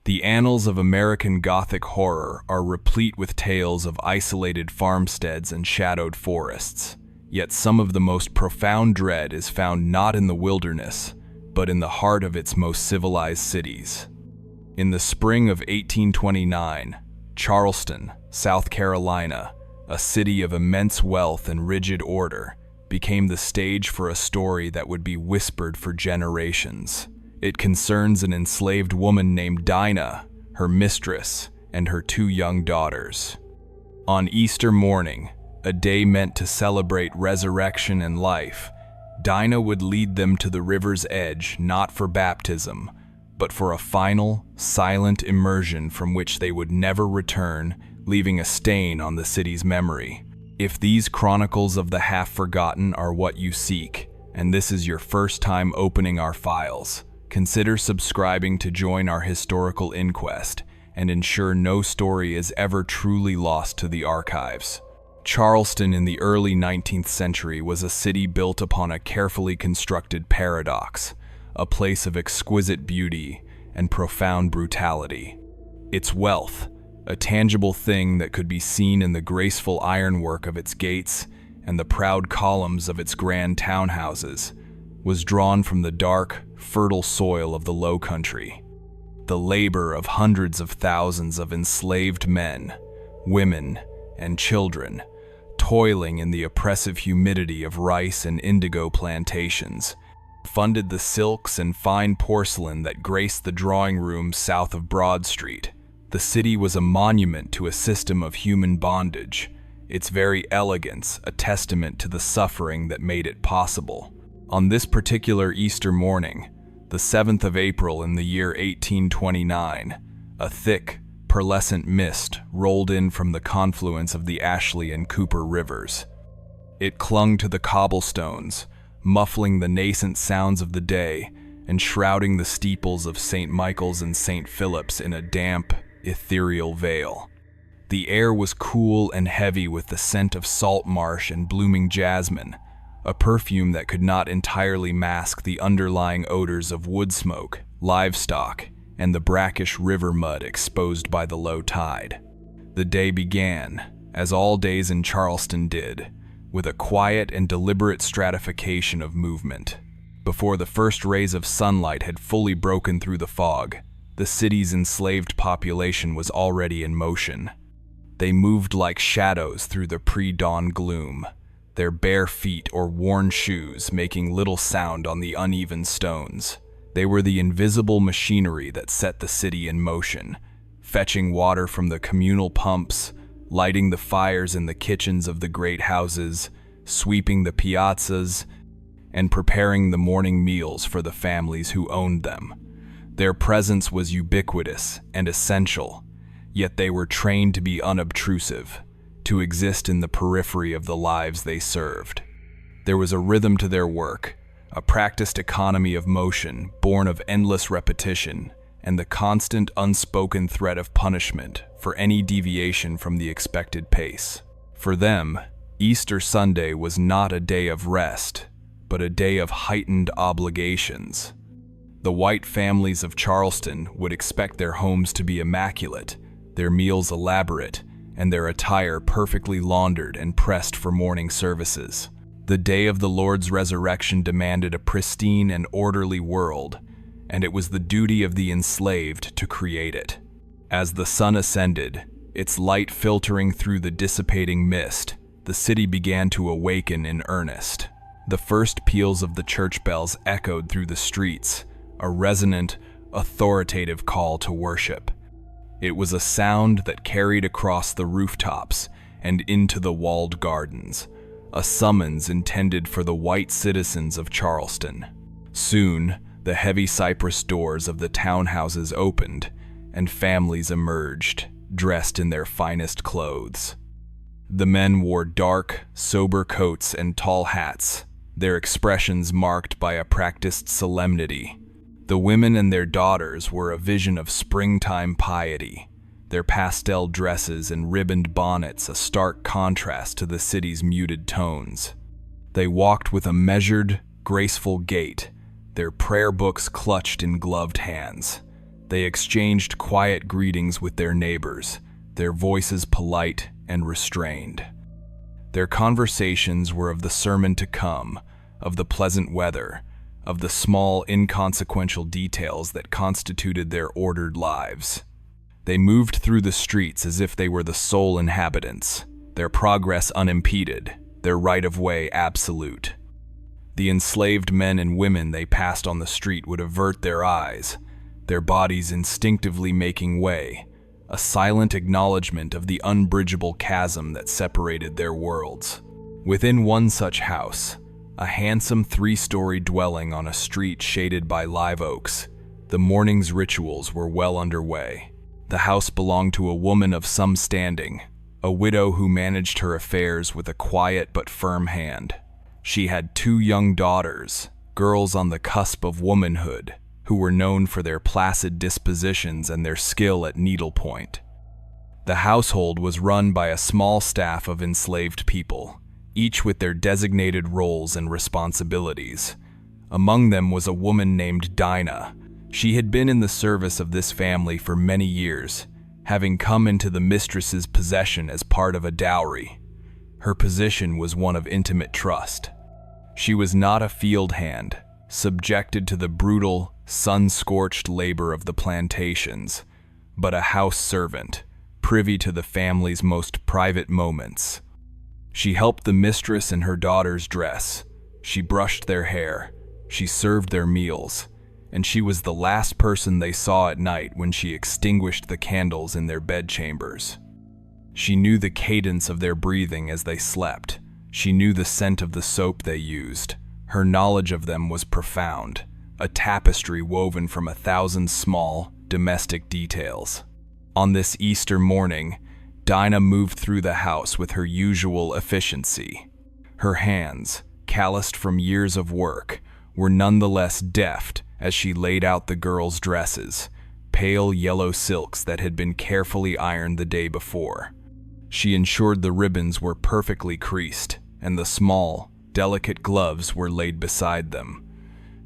The annals of American Gothic horror are replete with tales of isolated farmsteads and shadowed forests. Yet some of the most profound dread is found not in the wilderness, but in the heart of its most civilized cities. In the spring of 1829, Charleston, South Carolina, a city of immense wealth and rigid order, became the stage for a story that would be whispered for generations. It concerns an enslaved woman named Dinah, her mistress, and her 2 young daughters. On Easter morning, a day meant to celebrate resurrection and life, Dinah would lead them to the river's edge not for baptism, but for a final, silent immersion from which they would never return, leaving a stain on the city's memory. If these chronicles of the half-forgotten are what you seek, and this is your first time opening our files, consider subscribing to join our historical inquest and ensure no story is ever truly lost to the archives. Charleston in the early 19th century was a city built upon a carefully constructed paradox, a place of exquisite beauty and profound brutality. Its wealth, a tangible thing that could be seen in the graceful ironwork of its gates and the proud columns of its grand townhouses, was drawn from the dark, fertile soil of the Low Country. The labor of hundreds of thousands of enslaved men, women, and children, toiling in the oppressive humidity of rice and indigo plantations, funded the silks and fine porcelain that graced the drawing rooms south of Broad Street. The city was a monument to a system of human bondage, its very elegance a testament to the suffering that made it possible. On this particular Easter morning, the 7th of April in the year 1829, a thick, pearlescent mist rolled in from the confluence of the Ashley and Cooper rivers. It clung to the cobblestones, muffling the nascent sounds of the day and shrouding the steeples of St. Michael's and St. Philip's in a damp, ethereal veil. The air was cool and heavy with the scent of salt marsh and blooming jasmine, a perfume that could not entirely mask the underlying odors of wood smoke, livestock, and the brackish river mud exposed by the low tide. The day began, as all days in Charleston did, with a quiet and deliberate stratification of movement. Before the first rays of sunlight had fully broken through the fog, the city's enslaved population was already in motion. They moved like shadows through the pre-dawn gloom, their bare feet or worn shoes making little sound on the uneven stones. They were the invisible machinery that set the city in motion, fetching water from the communal pumps, lighting the fires in the kitchens of the great houses, sweeping the piazzas, and preparing the morning meals for the families who owned them. Their presence was ubiquitous and essential, yet they were trained to be unobtrusive, to exist in the periphery of the lives they served. There was a rhythm to their work, a practiced economy of motion born of endless repetition and the constant unspoken threat of punishment for any deviation from the expected pace. For them, Easter Sunday was not a day of rest, but a day of heightened obligations. The white families of Charleston would expect their homes to be immaculate, their meals elaborate, and their attire perfectly laundered and pressed for morning services. The day of the Lord's resurrection demanded a pristine and orderly world, and it was the duty of the enslaved to create it. As the sun ascended, its light filtering through the dissipating mist, the city began to awaken in earnest. The first peals of the church bells echoed through the streets, a resonant, authoritative call to worship. It was a sound that carried across the rooftops and into the walled gardens, a summons intended for the white citizens of Charleston. Soon, the heavy cypress doors of the townhouses opened, and families emerged, dressed in their finest clothes. The men wore dark, sober coats and tall hats, their expressions marked by a practiced solemnity. The women and their daughters were a vision of springtime piety, their pastel dresses and ribboned bonnets a stark contrast to the city's muted tones. They walked with a measured, graceful gait, their prayer books clutched in gloved hands, They exchanged quiet greetings with their neighbors, their voices polite and restrained. Their conversations were of the sermon to come, of the pleasant weather, of the small, inconsequential details that constituted their ordered lives. They moved through the streets as if they were the sole inhabitants, their progress unimpeded, their right-of-way absolute. The enslaved men and women they passed on the street would avert their eyes, their bodies instinctively making way, a silent acknowledgement of the unbridgeable chasm that separated their worlds. Within one such house, a handsome three-story dwelling on a street shaded by live oaks, the morning's rituals were well underway. The house belonged to a woman of some standing, a widow who managed her affairs with a quiet but firm hand. She had 2 young daughters, girls on the cusp of womanhood, who were known for their placid dispositions and their skill at needlepoint. The household was run by a small staff of enslaved people, each with their designated roles and responsibilities. Among them was a woman named Dinah. She had been in the service of this family for many years, having come into the mistress's possession as part of a dowry. Her position was one of intimate trust. She was not a field hand, subjected to the brutal, sun-scorched labor of the plantations, but a house servant, privy to the family's most private moments. She helped the mistress in her daughters' dress, she brushed their hair, she served their meals, and she was the last person they saw at night when she extinguished the candles in their bedchambers. She knew the cadence of their breathing as they slept. She knew the scent of the soap they used. Her knowledge of them was profound, a tapestry woven from 1,000 small, domestic details. On this Easter morning, Dinah moved through the house with her usual efficiency. Her hands, calloused from years of work, were nonetheless deft as she laid out the girls' dresses, pale yellow silks that had been carefully ironed the day before. She ensured the ribbons were perfectly creased, and the small, delicate gloves were laid beside them.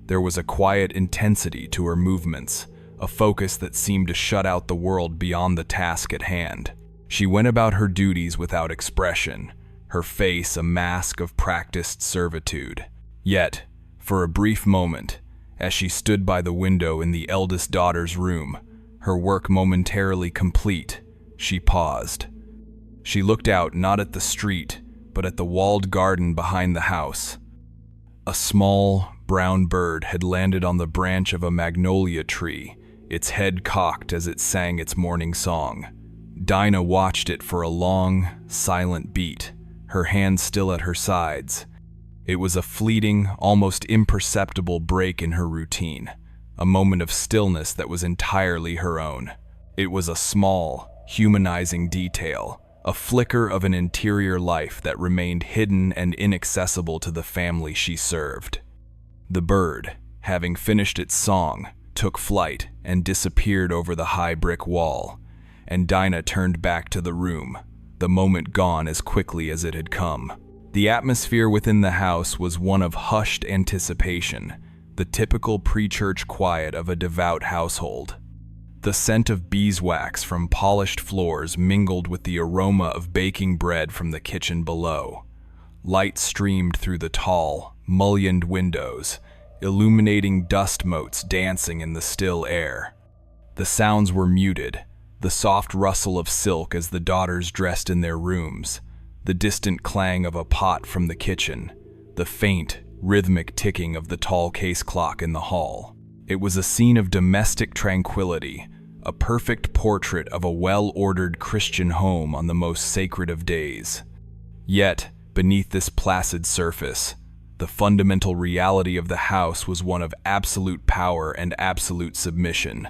There was a quiet intensity to her movements, a focus that seemed to shut out the world beyond the task at hand. She went about her duties without expression, her face a mask of practiced servitude. Yet, for a brief moment, as she stood by the window in the eldest daughter's room, her work momentarily complete, she paused. She looked out not at the street, but at the walled garden behind the house. A small, brown bird had landed on the branch of a magnolia tree, its head cocked as it sang its morning song. Dinah watched it for a long, silent beat, her hands still at her sides. It was a fleeting, almost imperceptible break in her routine, a moment of stillness that was entirely her own. It was a small, humanizing detail, a flicker of an interior life that remained hidden and inaccessible to the family she served. The bird, having finished its song, took flight and disappeared over the high brick wall, and Dinah turned back to the room, the moment gone as quickly as it had come. The atmosphere within the house was one of hushed anticipation, the typical pre-church quiet of a devout household. The scent of beeswax from polished floors mingled with the aroma of baking bread from the kitchen below. Light streamed through the tall, mullioned windows, illuminating dust motes dancing in the still air. The sounds were muted, the soft rustle of silk as the daughters dressed in their rooms, the distant clang of a pot from the kitchen, the faint, rhythmic ticking of the tall case clock in the hall. It was a scene of domestic tranquility, a perfect portrait of a well-ordered Christian home on the most sacred of days. Yet, beneath this placid surface, the fundamental reality of the house was one of absolute power and absolute submission.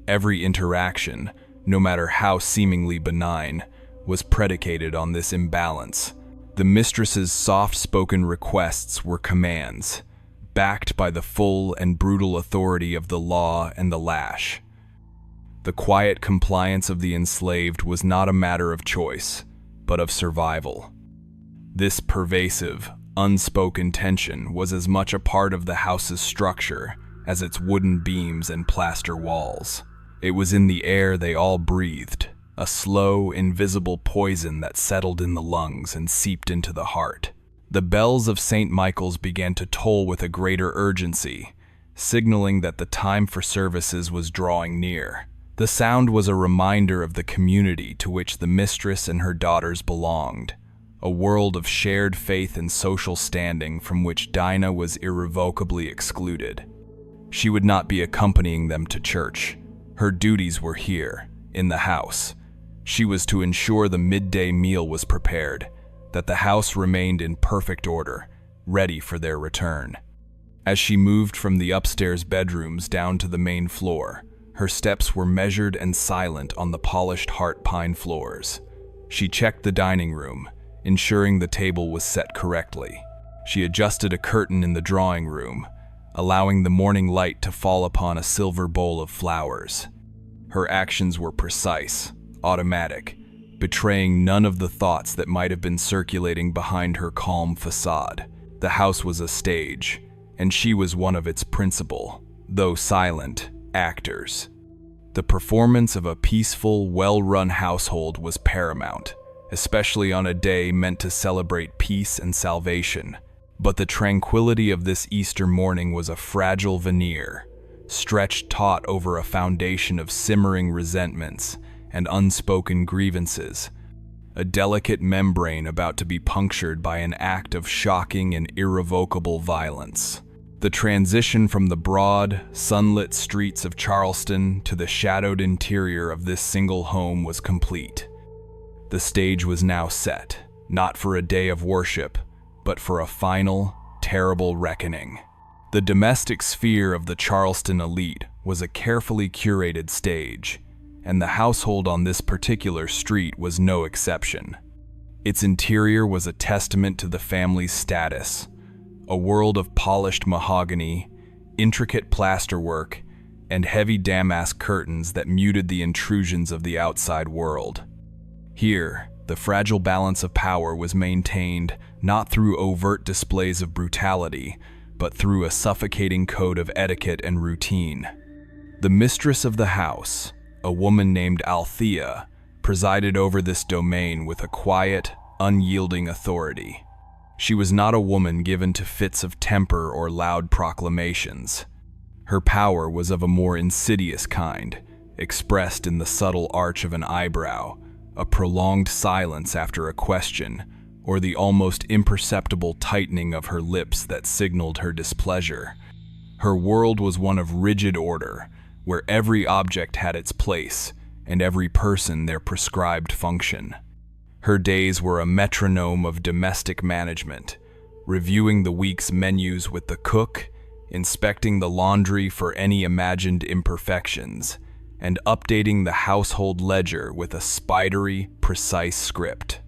Every interaction, no matter how seemingly benign, was predicated on this imbalance. The mistress's soft-spoken requests were commands, backed by the full and brutal authority of the law and the lash. The quiet compliance of the enslaved was not a matter of choice, but of survival. This pervasive, unspoken tension was as much a part of the house's structure as its wooden beams and plaster walls. It was in the air they all breathed, a slow, invisible poison that settled in the lungs and seeped into the heart. The bells of St. Michael's began to toll with a greater urgency, signaling that the time for services was drawing near. The sound was a reminder of the community to which the mistress and her daughters belonged, a world of shared faith and social standing from which Dinah was irrevocably excluded. She would not be accompanying them to church. Her duties were here, in the house. She was to ensure the midday meal was prepared, that the house remained in perfect order, ready for their return. As she moved from the upstairs bedrooms down to the main floor, her steps were measured and silent on the polished heart pine floors. She checked the dining room, ensuring the table was set correctly. She adjusted a curtain in the drawing room, allowing the morning light to fall upon a silver bowl of flowers. Her actions were precise, automatic, betraying none of the thoughts that might have been circulating behind her calm facade. The house was a stage, and she was one of its principal, though silent, actors. The performance of a peaceful, well-run household was paramount, especially on a day meant to celebrate peace and salvation. But the tranquility of this Easter morning was a fragile veneer, stretched taut over a foundation of simmering resentments and unspoken grievances, a delicate membrane about to be punctured by an act of shocking and irrevocable violence. The transition from the broad, sunlit streets of Charleston to the shadowed interior of this single home was complete. The stage was now set, not for a day of worship, but for a final, terrible reckoning. The domestic sphere of the Charleston elite was a carefully curated stage, and the household on this particular street was no exception. Its interior was a testament to the family's status, a world of polished mahogany, intricate plasterwork, and heavy damask curtains that muted the intrusions of the outside world. Here, the fragile balance of power was maintained not through overt displays of brutality, but through a suffocating code of etiquette and routine. The mistress of the house, a woman named Althea, presided over this domain with a quiet, unyielding authority. She was not a woman given to fits of temper or loud proclamations. Her power was of a more insidious kind, expressed in the subtle arch of an eyebrow, a prolonged silence after a question, or the almost imperceptible tightening of her lips that signaled her displeasure. Her world was one of rigid order, where every object had its place, and every person their prescribed function. Her days were a metronome of domestic management, reviewing the week's menus with the cook, inspecting the laundry for any imagined imperfections, and updating the household ledger with a spidery, precise script.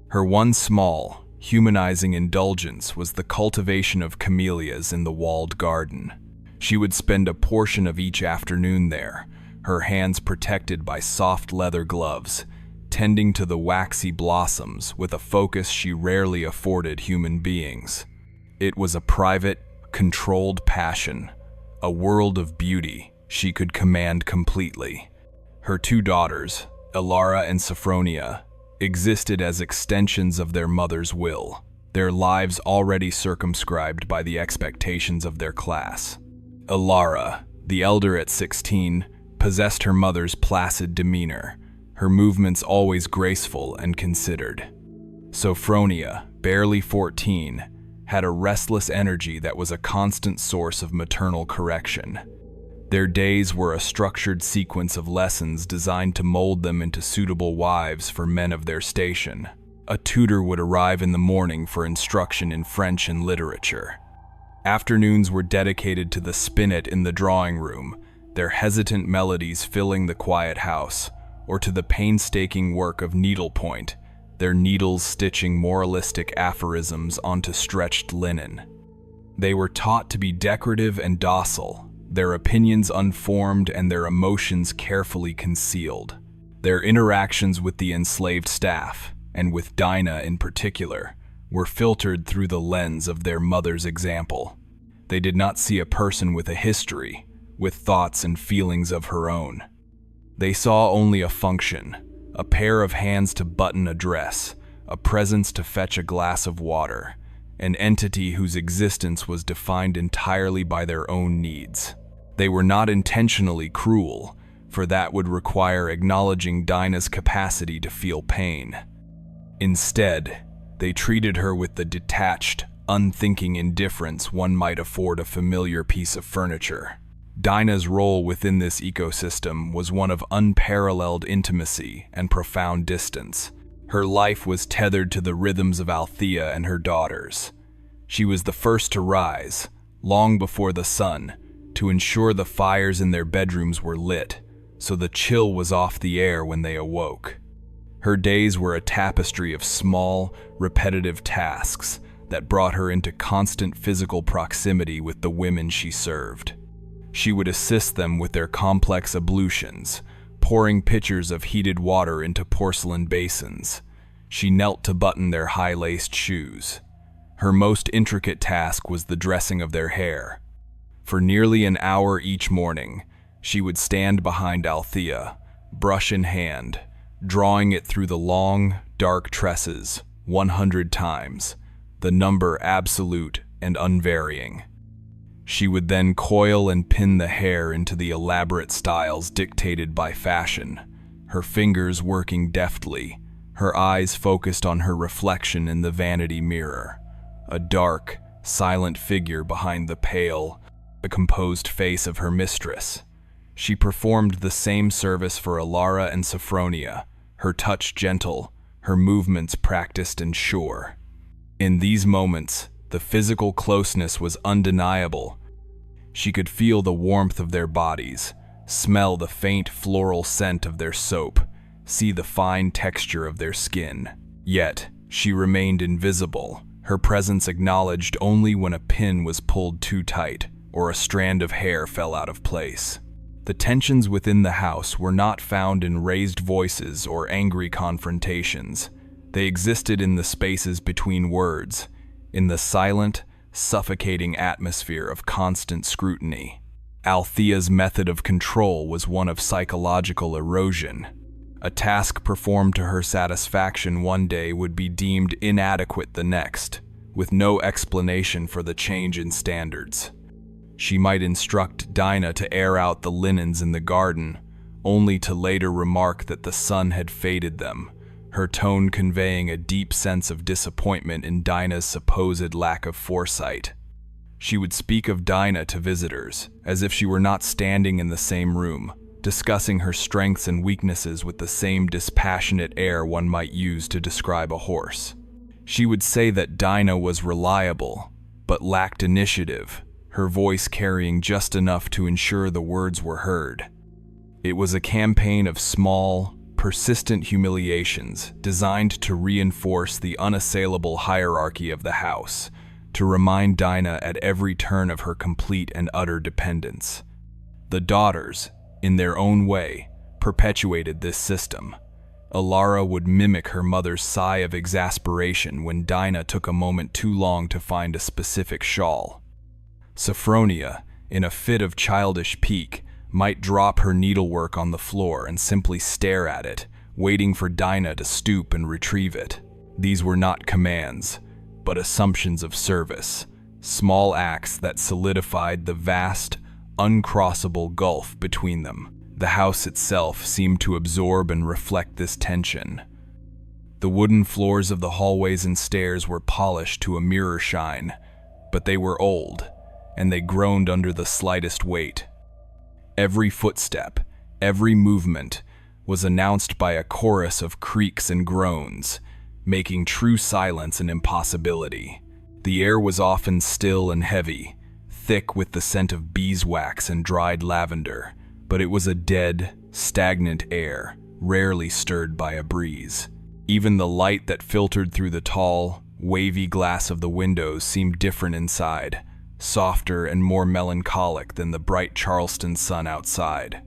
Her one small, humanizing indulgence was the cultivation of camellias in the walled garden. She would spend a portion of each afternoon there, her hands protected by soft leather gloves, tending to the waxy blossoms with a focus she rarely afforded human beings. It was a private, controlled passion, a world of beauty she could command completely. Her two daughters, Elara and Sophronia, existed as extensions of their mother's will, their lives already circumscribed by the expectations of their class. Elara, the elder at 16, possessed her mother's placid demeanor, her movements always graceful and considered. Sophronia, barely 14, had a restless energy that was a constant source of maternal correction. Their days were a structured sequence of lessons designed to mold them into suitable wives for men of their station. A tutor would arrive in the morning for instruction in French and literature. Afternoons were dedicated to the spinet in the drawing room, their hesitant melodies filling the quiet house, or to the painstaking work of needlepoint, their needles stitching moralistic aphorisms onto stretched linen. They were taught to be decorative and docile, their opinions unformed and their emotions carefully concealed. Their interactions with the enslaved staff, and with Dinah in particular, were filtered through the lens of their mother's example. They did not see a person with a history, with thoughts and feelings of her own. They saw only a function, a pair of hands to button a dress, a presence to fetch a glass of water, an entity whose existence was defined entirely by their own needs. They were not intentionally cruel, for that would require acknowledging Dinah's capacity to feel pain. Instead, they treated her with the detached, unthinking indifference one might afford a familiar piece of furniture. Dinah's role within this ecosystem was one of unparalleled intimacy and profound distance. Her life was tethered to the rhythms of Althea and her daughters. She was the first to rise, long before the sun, to ensure the fires in their bedrooms were lit, so the chill was off the air when they awoke. Her days were a tapestry of small, repetitive tasks that brought her into constant physical proximity with the women she served. She would assist them with their complex ablutions, pouring pitchers of heated water into porcelain basins. She knelt to button their high-laced shoes. Her most intricate task was the dressing of their hair. For nearly an hour each morning, she would stand behind Althea, brush in hand, drawing it through the long, dark tresses 100 times, the number absolute and unvarying. She would then coil and pin the hair into the elaborate styles dictated by fashion, her fingers working deftly, her eyes focused on her reflection in the vanity mirror, a dark, silent figure behind the pale, composed face of her mistress. She performed the same service for Alara and Sophronia, her touch gentle, her movements practiced and sure. In these moments, the physical closeness was undeniable. She could feel the warmth of their bodies, smell the faint floral scent of their soap, see the fine texture of their skin. Yet, she remained invisible, her presence acknowledged only when a pin was pulled too tight or a strand of hair fell out of place. The tensions within the house were not found in raised voices or angry confrontations. They existed in the spaces between words, in the silent, suffocating atmosphere of constant scrutiny. Althea's method of control was one of psychological erosion. A task performed to her satisfaction one day would be deemed inadequate the next, with no explanation for the change in standards. She might instruct Dinah to air out the linens in the garden, only to later remark that the sun had faded them, her tone conveying a deep sense of disappointment in Dinah's supposed lack of foresight. She would speak of Dinah to visitors, as if she were not standing in the same room, discussing her strengths and weaknesses with the same dispassionate air one might use to describe a horse. She would say that Dinah was reliable, but lacked initiative, her voice carrying just enough to ensure the words were heard. It was a campaign of small, persistent humiliations designed to reinforce the unassailable hierarchy of the house, to remind Dinah at every turn of her complete and utter dependence. The daughters, in their own way, perpetuated this system. Alara would mimic her mother's sigh of exasperation when Dinah took a moment too long to find a specific shawl. Sophronia, in a fit of childish pique, might drop her needlework on the floor and simply stare at it, waiting for Dinah to stoop and retrieve it. These were not commands, but assumptions of service, small acts that solidified the vast, uncrossable gulf between them. The house itself seemed to absorb and reflect this tension. The wooden floors of the hallways and stairs were polished to a mirror shine, but they were old, and they groaned under the slightest weight. Every footstep, every movement, was announced by a chorus of creaks and groans, making true silence an impossibility. The air was often still and heavy, thick with the scent of beeswax and dried lavender, but it was a dead, stagnant air, rarely stirred by a breeze. Even the light that filtered through the tall, wavy glass of the windows seemed different inside, softer and more melancholic than the bright Charleston sun outside.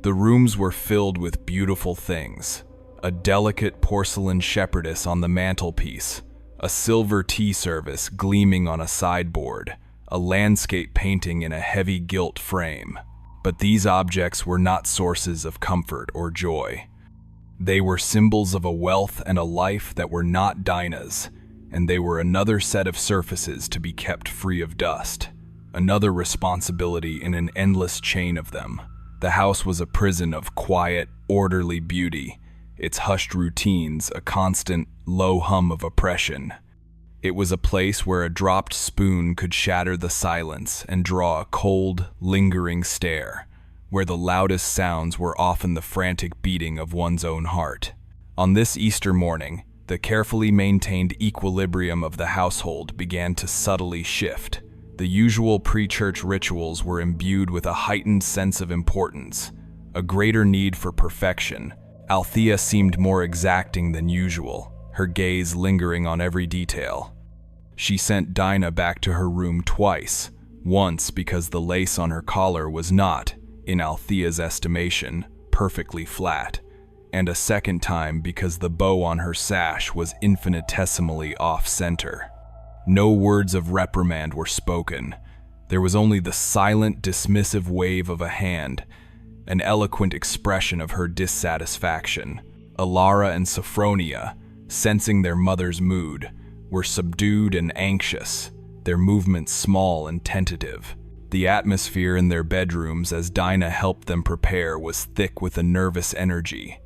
The rooms were filled with beautiful things: a delicate porcelain shepherdess on the mantelpiece, a silver tea service gleaming on a sideboard, a landscape painting in a heavy gilt frame. But these objects were not sources of comfort or joy. They were symbols of a wealth and a life that were not Dinah's, and they were another set of surfaces to be kept free of dust, another responsibility in an endless chain of them. The house was a prison of quiet, orderly beauty, its hushed routines a constant, low hum of oppression. It was a place where a dropped spoon could shatter the silence and draw a cold, lingering stare, where the loudest sounds were often the frantic beating of one's own heart. On this Easter morning, the carefully maintained equilibrium of the household began to subtly shift. The usual pre-church rituals were imbued with a heightened sense of importance, a greater need for perfection. Althea seemed more exacting than usual, her gaze lingering on every detail. She sent Dinah back to her room twice, once because the lace on her collar was not, in Althea's estimation, perfectly flat, and a second time because the bow on her sash was infinitesimally off-center. No words of reprimand were spoken. There was only the silent, dismissive wave of a hand, an eloquent expression of her dissatisfaction. Alara and Sophronia, sensing their mother's mood, were subdued and anxious, their movements small and tentative. The atmosphere in their bedrooms as Dinah helped them prepare was thick with a nervous energy.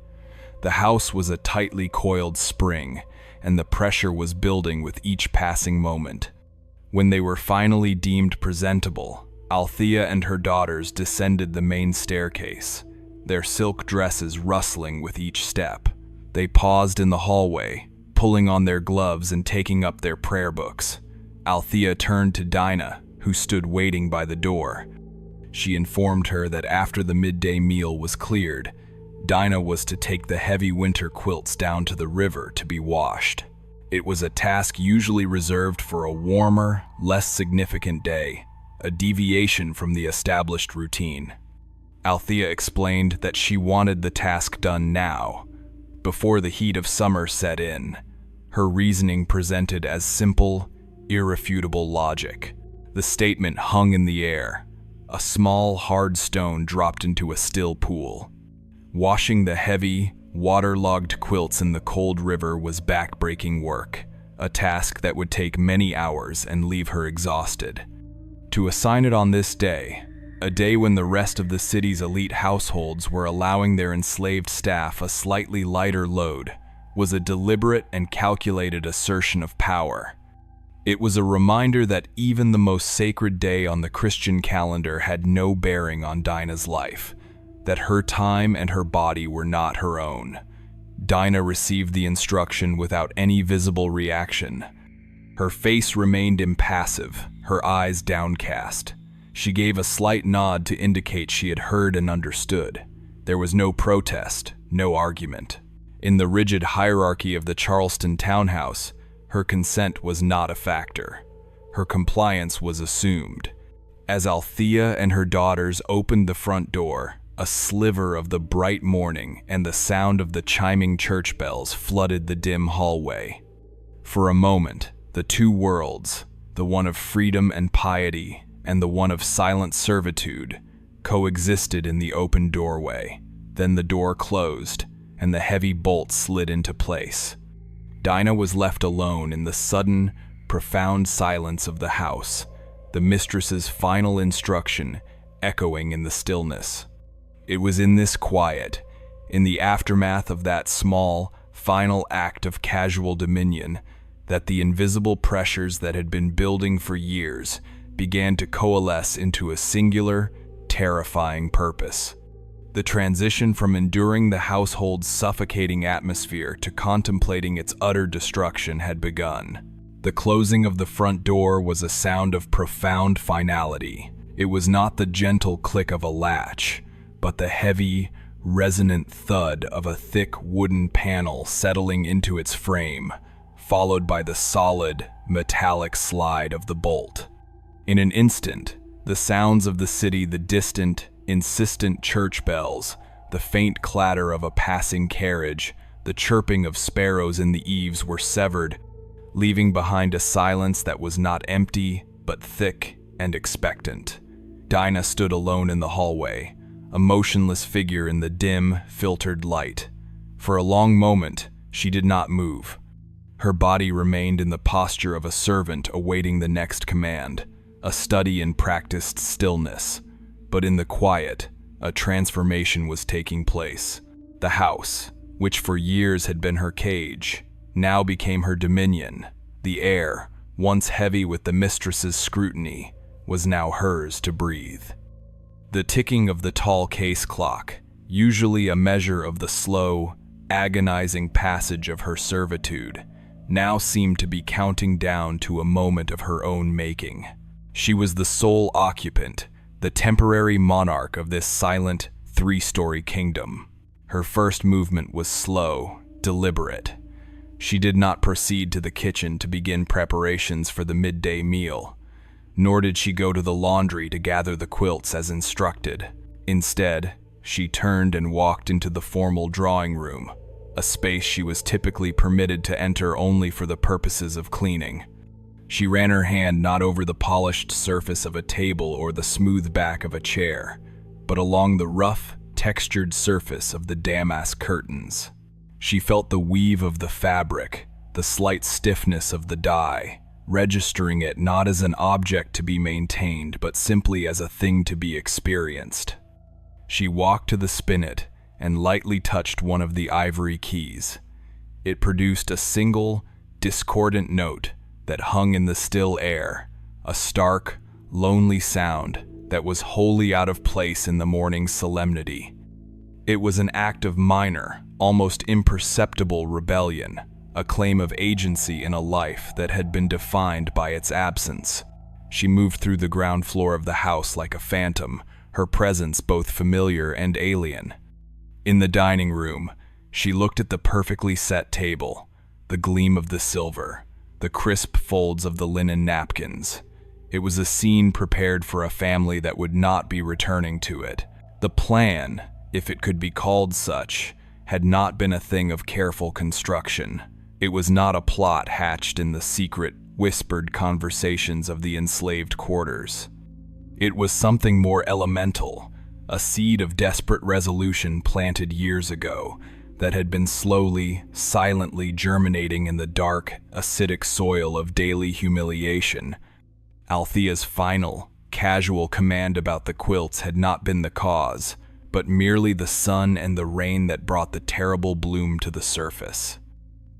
The house was a tightly coiled spring, and the pressure was building with each passing moment. When they were finally deemed presentable, Althea and her daughters descended the main staircase, their silk dresses rustling with each step. They paused in the hallway, pulling on their gloves and taking up their prayer books. Althea turned to Dinah, who stood waiting by the door. She informed her that after the midday meal was cleared, Dinah was to take the heavy winter quilts down to the river to be washed. It was a task usually reserved for a warmer, less significant day, a deviation from the established routine. Althea explained that she wanted the task done now, before the heat of summer set in, her reasoning presented as simple, irrefutable logic. The statement hung in the air, a small, hard stone dropped into a still pool. Washing the heavy, waterlogged quilts in the cold river was back-breaking work, a task that would take many hours and leave her exhausted. To assign it on this day, a day when the rest of the city's elite households were allowing their enslaved staff a slightly lighter load, was a deliberate and calculated assertion of power. It was a reminder that even the most sacred day on the Christian calendar had no bearing on Dinah's life, that her time and her body were not her own. Dinah received the instruction without any visible reaction. Her face remained impassive, her eyes downcast. She gave a slight nod to indicate she had heard and understood. There was no protest, no argument. In the rigid hierarchy of the Charleston townhouse, her consent was not a factor. Her compliance was assumed. As Althea and her daughters opened the front door, a sliver of the bright morning and the sound of the chiming church bells flooded the dim hallway. For a moment, the two worlds, the one of freedom and piety and the one of silent servitude, coexisted in the open doorway. Then the door closed, and the heavy bolt slid into place. Dinah was left alone in the sudden, profound silence of the house, the mistress's final instruction echoing in the stillness. It was in this quiet, in the aftermath of that small, final act of casual dominion, that the invisible pressures that had been building for years began to coalesce into a singular, terrifying purpose. The transition from enduring the household's suffocating atmosphere to contemplating its utter destruction had begun. The closing of the front door was a sound of profound finality. It was not the gentle click of a latch, but the heavy, resonant thud of a thick wooden panel settling into its frame, followed by the solid, metallic slide of the bolt. In an instant, the sounds of the city, the distant, insistent church bells, the faint clatter of a passing carriage, the chirping of sparrows in the eaves were severed, leaving behind a silence that was not empty, but thick and expectant. Dinah stood alone in the hallway, a motionless figure in the dim, filtered light. For a long moment, she did not move. Her body remained in the posture of a servant awaiting the next command, a study in practiced stillness. But in the quiet, a transformation was taking place. The house, which for years had been her cage, now became her dominion. The air, once heavy with the mistress's scrutiny, was now hers to breathe. The ticking of the tall case clock, usually a measure of the slow, agonizing passage of her servitude, now seemed to be counting down to a moment of her own making. She was the sole occupant, the temporary monarch of this silent, three-story kingdom. Her first movement was slow, deliberate. She did not proceed to the kitchen to begin preparations for the midday meal, nor did she go to the laundry to gather the quilts as instructed. Instead, she turned and walked into the formal drawing room, a space she was typically permitted to enter only for the purposes of cleaning. She ran her hand not over the polished surface of a table or the smooth back of a chair, but along the rough, textured surface of the damask curtains. She felt the weave of the fabric, the slight stiffness of the dye, registering it not as an object to be maintained, but simply as a thing to be experienced. She walked to the spinet and lightly touched one of the ivory keys. It produced a single, discordant note that hung in the still air, a stark, lonely sound that was wholly out of place in the morning's solemnity. It was an act of minor, almost imperceptible rebellion, a claim of agency in a life that had been defined by its absence. She moved through the ground floor of the house like a phantom, her presence both familiar and alien. In the dining room, she looked at the perfectly set table, the gleam of the silver, the crisp folds of the linen napkins. It was a scene prepared for a family that would not be returning to it. The plan, if it could be called such, had not been a thing of careful construction. It was not a plot hatched in the secret, whispered conversations of the enslaved quarters. It was something more elemental, a seed of desperate resolution planted years ago that had been slowly, silently germinating in the dark, acidic soil of daily humiliation. Althea's final, casual command about the quilts had not been the cause, but merely the sun and the rain that brought the terrible bloom to the surface.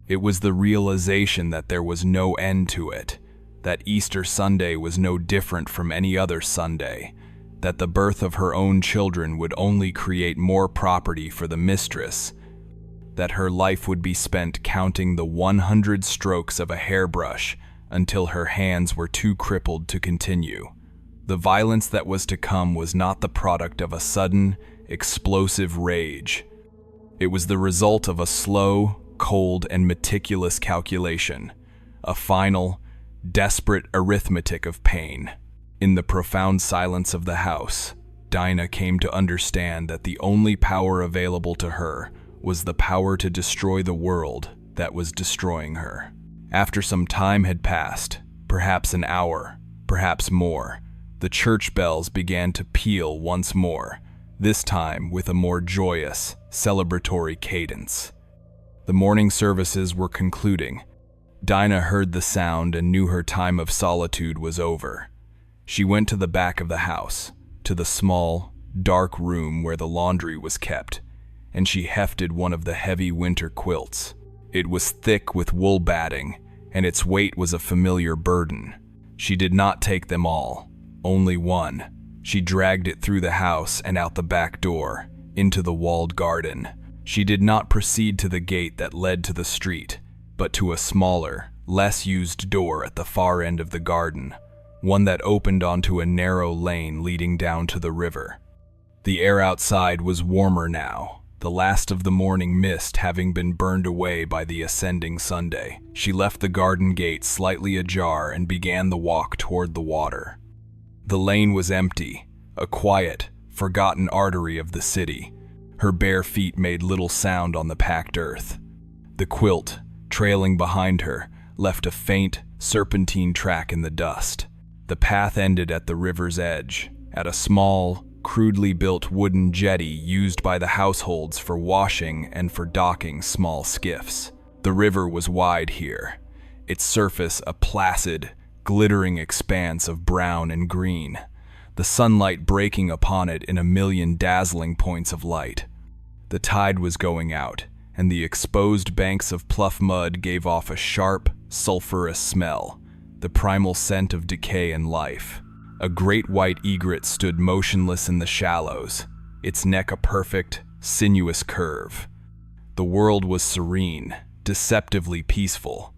It was the realization that there was no end to it, that Easter Sunday was no different from any other Sunday, that the birth of her own children would only create more property for the mistress, that her life would be spent counting the 100 strokes of a hairbrush until her hands were too crippled to continue. The violence that was to come was not the product of a sudden, explosive rage. It was the result of a slow, cold, and meticulous calculation, a final, desperate arithmetic of pain. In the profound silence of the house, Dinah came to understand that the only power available to her was the power to destroy the world that was destroying her. After some time had passed, perhaps an hour, perhaps more, the church bells began to peal once more, this time with a more joyous, celebratory cadence. The morning services were concluding. Dinah heard the sound and knew her time of solitude was over. She went to the back of the house, to the small, dark room where the laundry was kept, and she hefted one of the heavy winter quilts. It was thick with wool batting, and its weight was a familiar burden. She did not take them all, only one. She dragged it through the house and out the back door, into the walled garden. She did not proceed to the gate that led to the street, but to a smaller, less used door at the far end of the garden, one that opened onto a narrow lane leading down to the river. The air outside was warmer now, the last of the morning mist having been burned away by the ascending Sunday. She left the garden gate slightly ajar and began the walk toward the water. The lane was empty, a quiet, forgotten artery of the city. Her bare feet made little sound on the packed earth. The quilt, trailing behind her, left a faint, serpentine track in the dust. The path ended at the river's edge, at a small, crudely built wooden jetty used by the households for washing and for docking small skiffs. The river was wide here, its surface a placid, glittering expanse of brown and green, the sunlight breaking upon it in a million dazzling points of light. The tide was going out, and the exposed banks of pluff mud gave off a sharp, sulphurous smell, the primal scent of decay and life. A great white egret stood motionless in the shallows, its neck a perfect, sinuous curve. The world was serene, deceptively peaceful.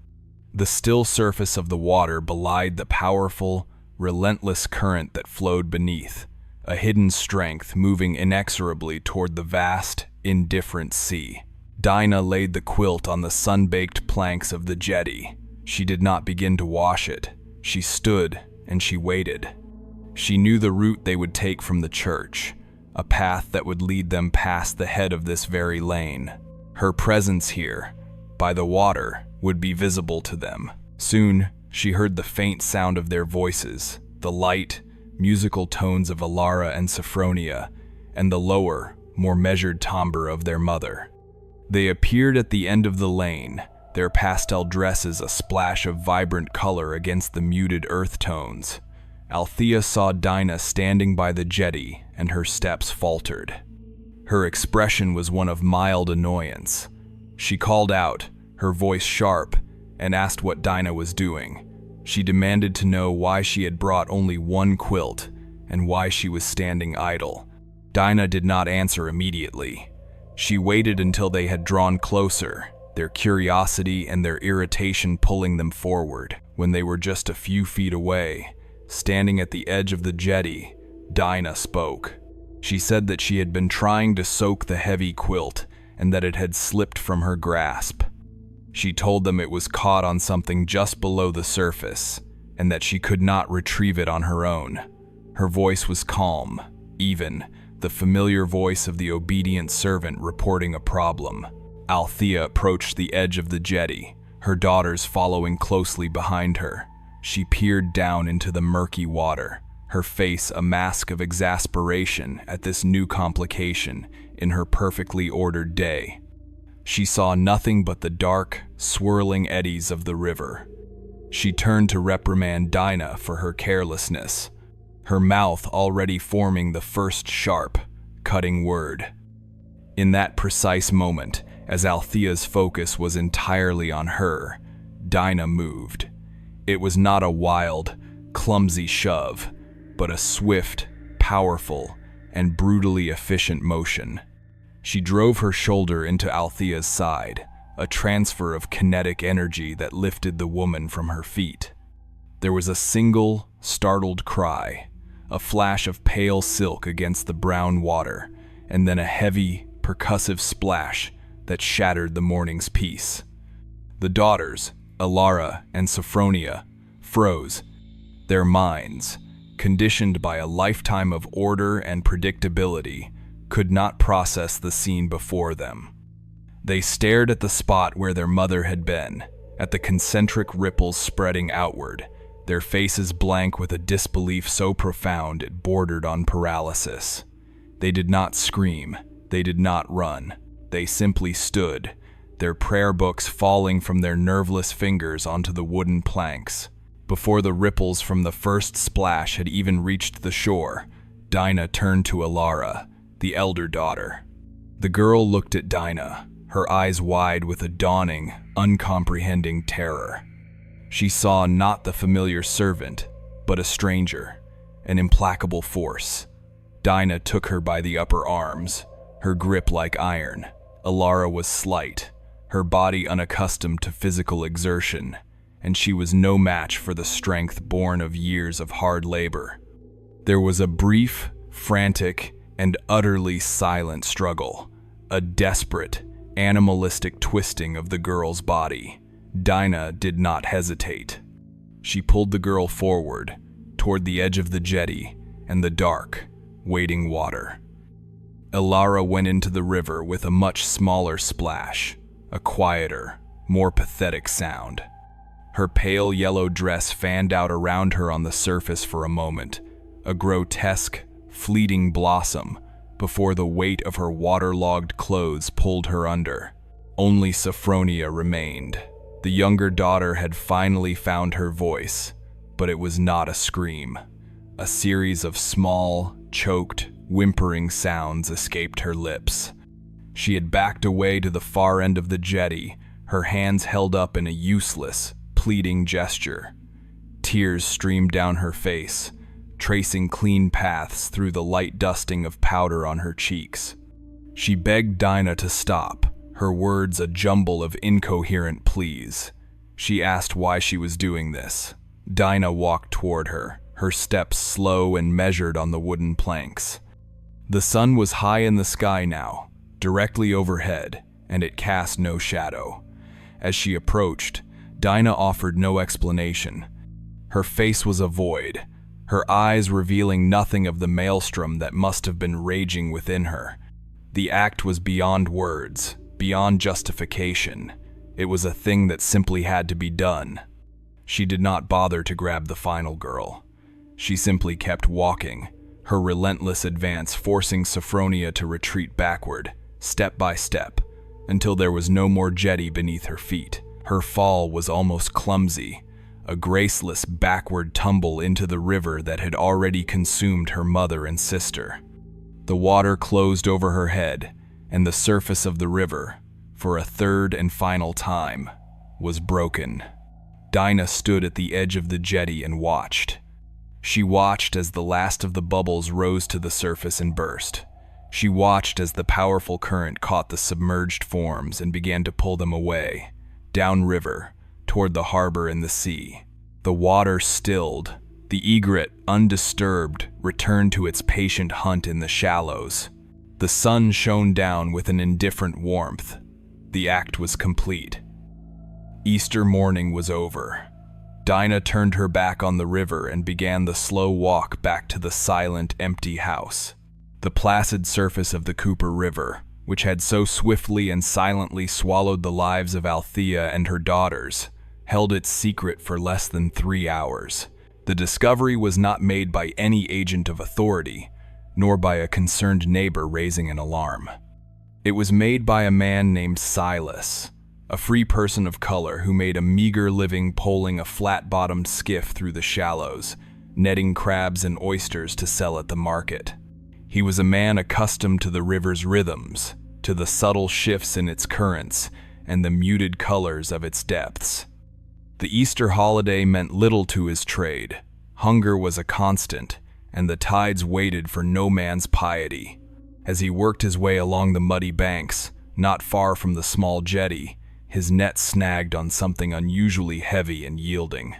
The still surface of the water belied the powerful, relentless current that flowed beneath, a hidden strength moving inexorably toward the vast, indifferent sea. Dinah laid the quilt on the sun-baked planks of the jetty. She did not begin to wash it. She stood and she waited. She knew the route they would take from the church, a path that would lead them past the head of this very lane. Her presence here, by the water, would be visible to them. Soon, she heard the faint sound of their voices, the light, musical tones of Alara and Sophronia, and the lower, more measured timbre of their mother. They appeared at the end of the lane, their pastel dresses a splash of vibrant color against the muted earth tones. Althea saw Dinah standing by the jetty, and her steps faltered. Her expression was one of mild annoyance. She called out, her voice sharp, and asked what Dinah was doing. She demanded to know why she had brought only one quilt, and why she was standing idle. Dinah did not answer immediately. She waited until they had drawn closer, their curiosity and their irritation pulling them forward. When they were just a few feet away, standing at the edge of the jetty, Dinah spoke. She said that she had been trying to soak the heavy quilt and that it had slipped from her grasp. She told them it was caught on something just below the surface and that she could not retrieve it on her own. Her voice was calm, even, the familiar voice of the obedient servant reporting a problem. Althea approached the edge of the jetty, her daughters following closely behind her. She peered down into the murky water, her face a mask of exasperation at this new complication in her perfectly ordered day. She saw nothing but the dark, swirling eddies of the river. She turned to reprimand Dinah for her carelessness, her mouth already forming the first sharp, cutting word. In that precise moment, as Althea's focus was entirely on her, Dinah moved. It was not a wild, clumsy shove, but a swift, powerful, and brutally efficient motion. She drove her shoulder into Althea's side, a transfer of kinetic energy that lifted the woman from her feet. There was a single, startled cry, a flash of pale silk against the brown water, and then a heavy, percussive splash that shattered the morning's peace. The daughters, Alara and Sophronia, froze, their minds, conditioned by a lifetime of order and predictability, could not process the scene before them. They stared at the spot where their mother had been, at the concentric ripples spreading outward, their faces blank with a disbelief so profound it bordered on paralysis. They did not scream, they did not run, they simply stood, their prayer books falling from their nerveless fingers onto the wooden planks. Before the ripples from the first splash had even reached the shore, Dinah turned to Alara, the elder daughter. The girl looked at Dinah, her eyes wide with a dawning, uncomprehending terror. She saw not the familiar servant, but a stranger, an implacable force. Dinah took her by the upper arms, her grip like iron. Alara was slight, her body unaccustomed to physical exertion, and she was no match for the strength born of years of hard labor. There was a brief, frantic, and utterly silent struggle, a desperate, animalistic twisting of the girl's body. Dinah did not hesitate. She pulled the girl forward, toward the edge of the jetty and the dark, waiting water. Alara went into the river with a much smaller splash, a quieter, more pathetic sound. Her pale yellow dress fanned out around her on the surface for a moment, a grotesque, fleeting blossom, before the weight of her waterlogged clothes pulled her under. Only Sophronia remained. The younger daughter had finally found her voice, but it was not a scream. A series of small, choked, whimpering sounds escaped her lips. She had backed away to the far end of the jetty, her hands held up in a useless, pleading gesture. Tears streamed down her face, tracing clean paths through the light dusting of powder on her cheeks. She begged Dinah to stop, her words a jumble of incoherent pleas. She asked why she was doing this. Dinah walked toward her, her steps slow and measured on the wooden planks. The sun was high in the sky now, directly overhead, and it cast no shadow. As she approached, Dinah offered no explanation. Her face was a void, her eyes revealing nothing of the maelstrom that must have been raging within her. The act was beyond words, beyond justification. It was a thing that simply had to be done. She did not bother to grab the final girl. She simply kept walking, her relentless advance forcing Sophronia to retreat backward, step by step, until there was no more jetty beneath her feet. Her fall was almost clumsy, a graceless backward tumble into the river that had already consumed her mother and sister. The water closed over her head, and the surface of the river, for a third and final time, was broken. Dinah stood at the edge of the jetty and watched. She watched as the last of the bubbles rose to the surface and burst. She watched as the powerful current caught the submerged forms and began to pull them away, downriver, toward the harbor and the sea. The water stilled. The egret, undisturbed, returned to its patient hunt in the shallows. The sun shone down with an indifferent warmth. The act was complete. Easter morning was over. Dinah turned her back on the river and began the slow walk back to the silent, empty house. The placid surface of the Cooper River, which had so swiftly and silently swallowed the lives of Althea and her daughters, held its secret for less than 3 hours. The discovery was not made by any agent of authority, nor by a concerned neighbor raising an alarm. It was made by a man named Silas, a free person of color who made a meager living poling a flat-bottomed skiff through the shallows, netting crabs and oysters to sell at the market. He was a man accustomed to the river's rhythms, to the subtle shifts in its currents, and the muted colors of its depths. The Easter holiday meant little to his trade. Hunger was a constant, and the tides waited for no man's piety. As he worked his way along the muddy banks, not far from the small jetty, his net snagged on something unusually heavy and yielding.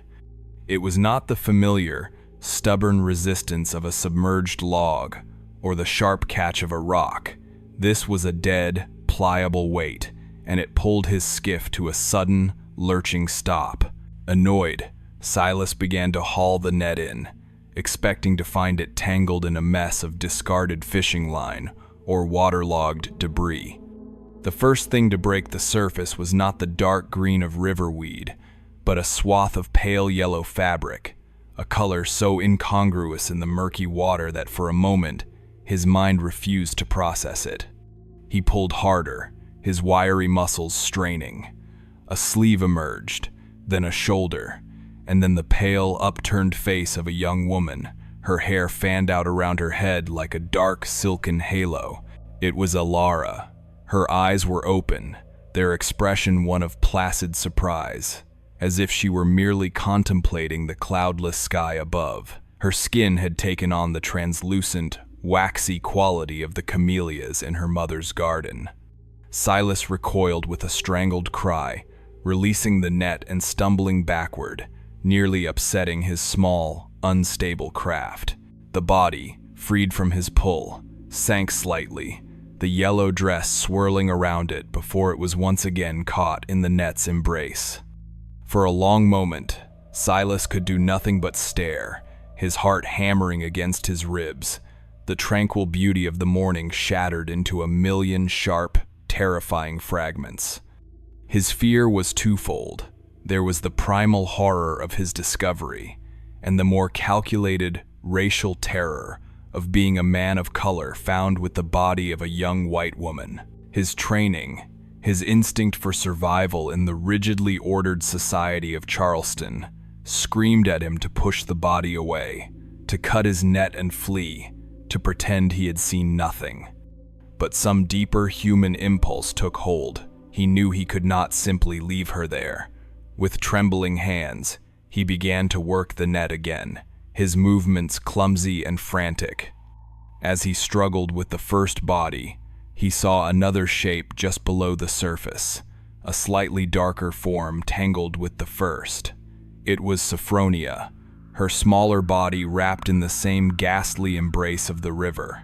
It was not the familiar, stubborn resistance of a submerged log or the sharp catch of a rock. This was a dead, pliable weight, and it pulled his skiff to a sudden, lurching stop. Annoyed, Silas began to haul the net in, expecting to find it tangled in a mess of discarded fishing line or waterlogged debris. The first thing to break the surface was not the dark green of riverweed, but a swath of pale yellow fabric, a color so incongruous in the murky water that for a moment his mind refused to process it. He pulled harder, his wiry muscles straining. A sleeve emerged, then a shoulder, and then the pale, upturned face of a young woman, her hair fanned out around her head like a dark, silken halo. It was Alara. Her eyes were open, their expression one of placid surprise, as if she were merely contemplating the cloudless sky above. Her skin had taken on the translucent, waxy quality of the camellias in her mother's garden. Silas recoiled with a strangled cry, releasing the net and stumbling backward, nearly upsetting his small, unstable craft. The body, freed from his pull, sank slightly, the yellow dress swirling around it before it was once again caught in the net's embrace. For a long moment, Silas could do nothing but stare, his heart hammering against his ribs, the tranquil beauty of the morning shattered into a million sharp, terrifying fragments. His fear was twofold. There was the primal horror of his discovery, and the more calculated, racial terror of being a man of color found with the body of a young white woman. His training, his instinct for survival in the rigidly ordered society of Charleston, screamed at him to push the body away, to cut his net and flee, to pretend he had seen nothing. But some deeper human impulse took hold. He knew he could not simply leave her there. With trembling hands, he began to work the net again, his movements clumsy and frantic. As he struggled with the first body, he saw another shape just below the surface, a slightly darker form tangled with the first. It was Sophronia, her smaller body wrapped in the same ghastly embrace of the river.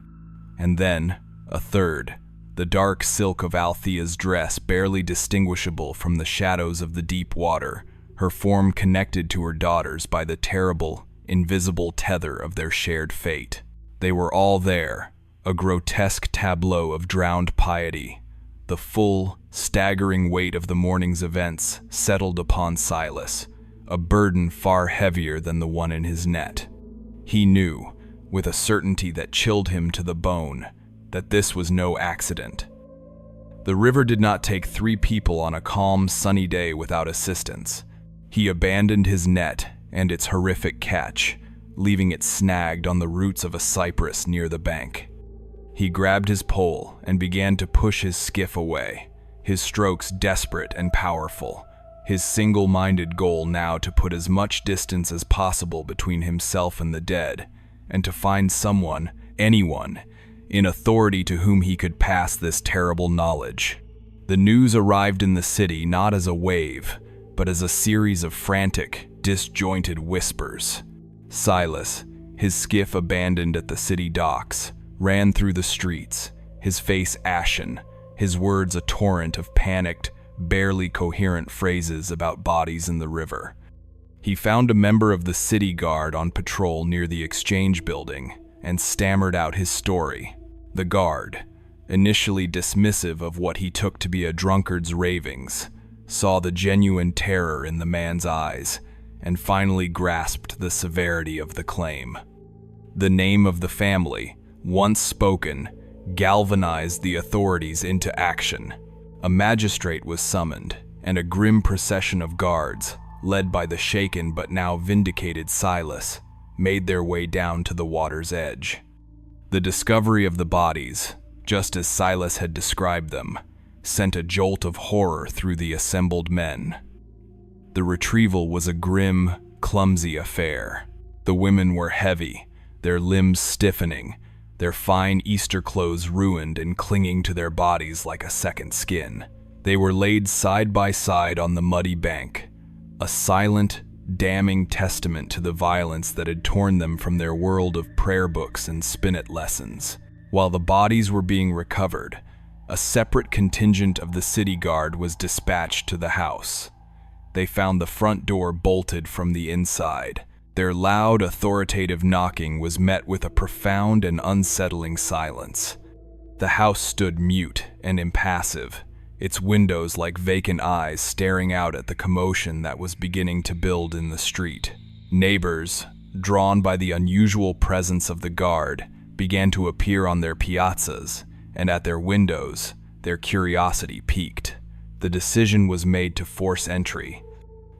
And then, a third, the dark silk of Althea's dress barely distinguishable from the shadows of the deep water, her form connected to her daughters by the terrible, invisible tether of their shared fate. They were all there, a grotesque tableau of drowned piety. The full, staggering weight of the morning's events settled upon Silas, a burden far heavier than the one in his net. He knew, with a certainty that chilled him to the bone, that this was no accident. The river did not take 3 people on a calm, sunny day without assistance. He abandoned his net and its horrific catch, leaving it snagged on the roots of a cypress near the bank. He grabbed his pole and began to push his skiff away, his strokes desperate and powerful, his single-minded goal now to put as much distance as possible between himself and the dead, and to find someone, anyone, in authority to whom he could pass this terrible knowledge. The news arrived in the city not as a wave, but as a series of frantic, disjointed whispers. Silas, his skiff abandoned at the city docks, ran through the streets, his face ashen, his words a torrent of panicked, barely coherent phrases about bodies in the river. He found a member of the city guard on patrol near the exchange building and stammered out his story. The guard, initially dismissive of what he took to be a drunkard's ravings, saw the genuine terror in the man's eyes and finally grasped the severity of the claim. The name of the family, once spoken, galvanized the authorities into action. A magistrate was summoned, and a grim procession of guards, led by the shaken but now vindicated Silas, made their way down to the water's edge. The discovery of the bodies, just as Silas had described them, sent a jolt of horror through the assembled men. The retrieval was a grim, clumsy affair. The women were heavy, their limbs stiffening, their fine Easter clothes ruined and clinging to their bodies like a second skin. They were laid side by side on the muddy bank, a silent, damning testament to the violence that had torn them from their world of prayer books and spinet lessons. While the bodies were being recovered, a separate contingent of the city guard was dispatched to the house. They found the front door bolted from the inside. Their loud, authoritative knocking was met with a profound and unsettling silence. The house stood mute and impassive, its windows like vacant eyes staring out at the commotion that was beginning to build in the street. Neighbors, drawn by the unusual presence of the guard, began to appear on their piazzas, and at their windows, their curiosity piqued. The decision was made to force entry.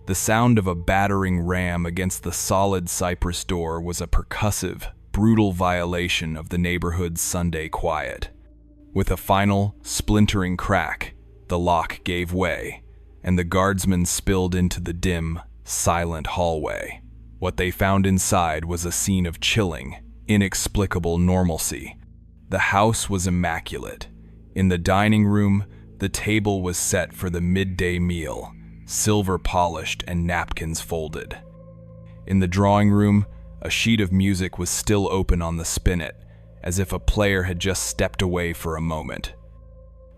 The sound of a battering ram against the solid cypress door was a percussive, brutal violation of the neighborhood's Sunday quiet. With a final, splintering crack, the lock gave way, and the guardsmen spilled into the dim, silent hallway. What they found inside was a scene of chilling, inexplicable normalcy. The house was immaculate. In the dining room, the table was set for the midday meal, silver polished and napkins folded. In the drawing room, a sheet of music was still open on the spinet, as if a player had just stepped away for a moment.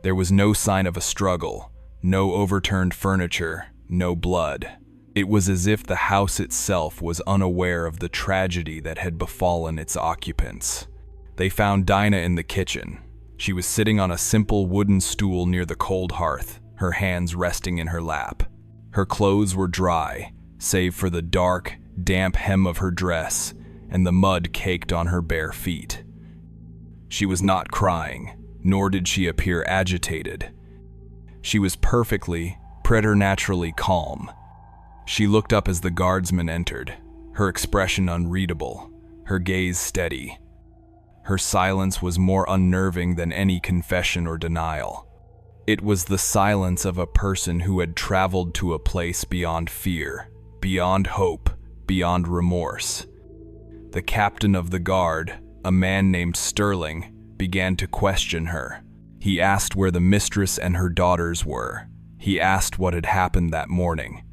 There was no sign of a struggle, no overturned furniture, no blood. It was as if the house itself was unaware of the tragedy that had befallen its occupants. They found Dinah in the kitchen. She was sitting on a simple wooden stool near the cold hearth, her hands resting in her lap. Her clothes were dry, save for the dark, damp hem of her dress and the mud caked on her bare feet. She was not crying, nor did she appear agitated. She was perfectly, preternaturally calm. She looked up as the guardsman entered, her expression unreadable, her gaze steady. Her silence was more unnerving than any confession or denial. It was the silence of a person who had traveled to a place beyond fear, beyond hope, beyond remorse. The captain of the guard, a man named Sterling, began to question her. He asked where the mistress and her daughters were. He asked what had happened that morning.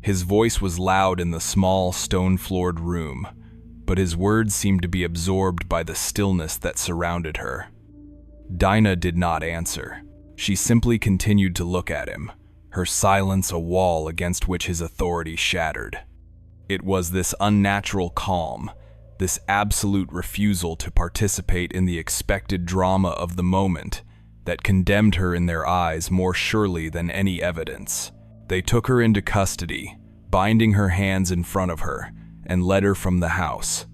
His voice was loud in the small, stone-floored room, but his words seemed to be absorbed by the stillness that surrounded her. Dinah did not answer. She simply continued to look at him, her silence a wall against which his authority shattered. It was this unnatural calm, this absolute refusal to participate in the expected drama of the moment, that condemned her in their eyes more surely than any evidence. They took her into custody, binding her hands in front of her, and led her from the house.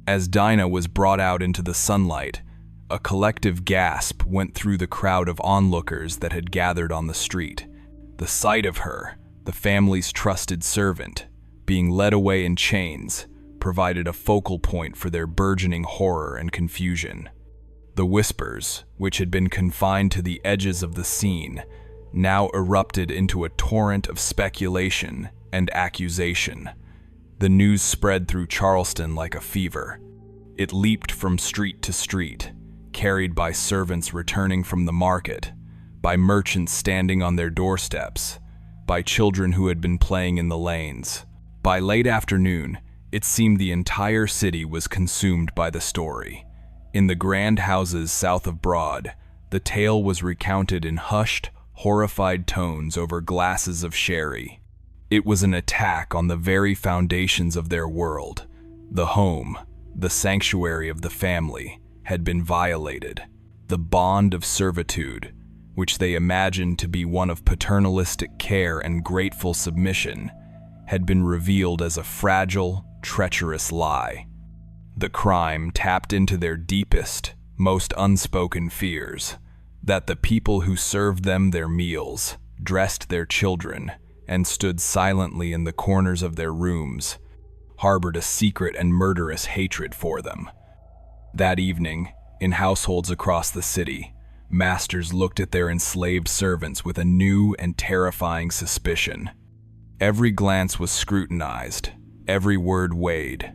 As Dinah was brought out into the sunlight, a collective gasp went through the crowd of onlookers that had gathered on the street. The sight of her, the family's trusted servant, being led away in chains, provided a focal point for their burgeoning horror and confusion. The whispers, which had been confined to the edges of the scene, now erupted into a torrent of speculation and accusation. The news spread through Charleston like a fever. It leaped from street to street, carried by servants returning from the market, by merchants standing on their doorsteps, by children who had been playing in the lanes. By late afternoon, it seemed the entire city was consumed by the story. In the grand houses south of Broad, the tale was recounted in hushed, horrified tones over glasses of sherry. It was an attack on the very foundations of their world. The home, the sanctuary of the family, had been violated. The bond of servitude, which they imagined to be one of paternalistic care and grateful submission, had been revealed as a fragile, treacherous lie. The crime tapped into their deepest, most unspoken fears, that the people who served them their meals, dressed their children, and stood silently in the corners of their rooms, harbored a secret and murderous hatred for them. That evening, in households across the city, masters looked at their enslaved servants with a new and terrifying suspicion. Every glance was scrutinized, every word weighed.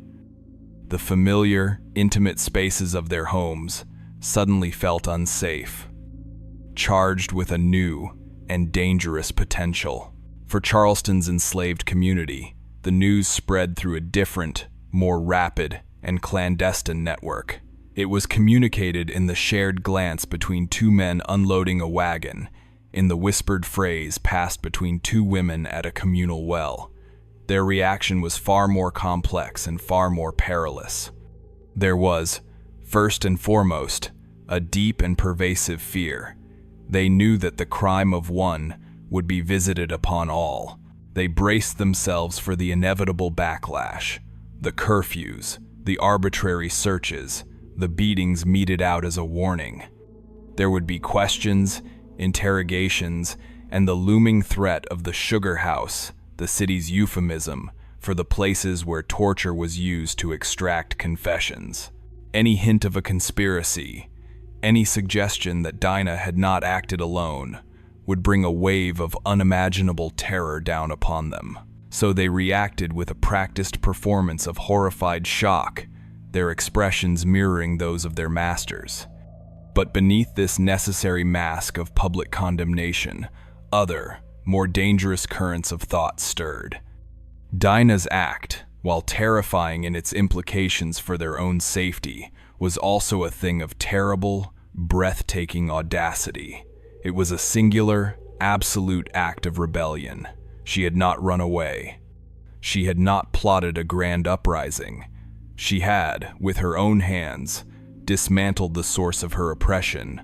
The familiar, intimate spaces of their homes suddenly felt unsafe, charged with a new and dangerous potential. For Charleston's enslaved community, the news spread through a different, more rapid, and clandestine network. It was communicated in the shared glance between two men unloading a wagon, in the whispered phrase passed between two women at a communal well. Their reaction was far more complex and far more perilous. There was, first and foremost, a deep and pervasive fear. They knew that the crime of one would be visited upon all. They braced themselves for the inevitable backlash, the curfews, the arbitrary searches, the beatings meted out as a warning. There would be questions, interrogations, and the looming threat of the sugar house, the city's euphemism for the places where torture was used to extract confessions. Any hint of a conspiracy, any suggestion that Dinah had not acted alone, would bring a wave of unimaginable terror down upon them. So they reacted with a practiced performance of horrified shock, their expressions mirroring those of their masters. But beneath this necessary mask of public condemnation, other, more dangerous currents of thought stirred. Dinah's act, while terrifying in its implications for their own safety, was also a thing of terrible, breathtaking audacity. It was a singular, absolute act of rebellion. She had not run away. She had not plotted a grand uprising. She had, with her own hands, dismantled the source of her oppression.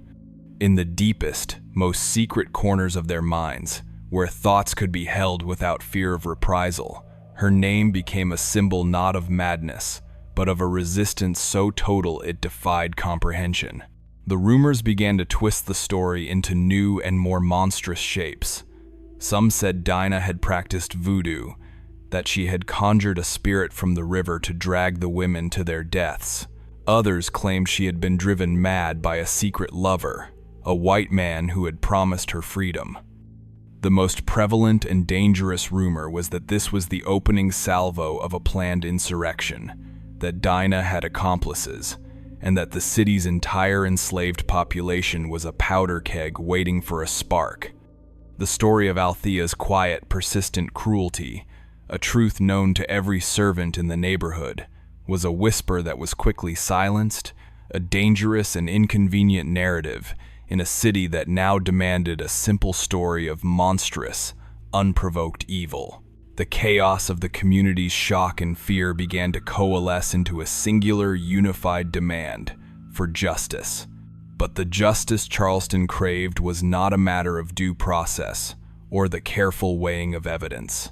In the deepest, most secret corners of their minds, where thoughts could be held without fear of reprisal, her name became a symbol not of madness, but of a resistance so total it defied comprehension. The rumors began to twist the story into new and more monstrous shapes. Some said Dinah had practiced voodoo, that she had conjured a spirit from the river to drag the women to their deaths. Others claimed she had been driven mad by a secret lover, a white man who had promised her freedom. The most prevalent and dangerous rumor was that this was the opening salvo of a planned insurrection, that Dinah had accomplices, and that the city's entire enslaved population was a powder keg waiting for a spark. The story of Althea's quiet, persistent cruelty, a truth known to every servant in the neighborhood, was a whisper that was quickly silenced, a dangerous and inconvenient narrative in a city that now demanded a simple story of monstrous, unprovoked evil. The chaos of the community's shock and fear began to coalesce into a singular, unified demand for justice. But the justice Charleston craved was not a matter of due process or the careful weighing of evidence.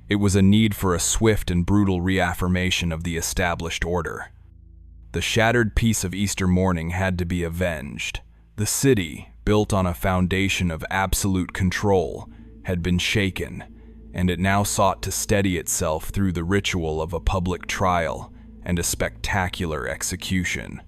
It was a need for a swift and brutal reaffirmation of the established order. The shattered peace of Easter morning had to be avenged. The city, built on a foundation of absolute control, had been shaken, and it now sought to steady itself through the ritual of a public trial and a spectacular execution.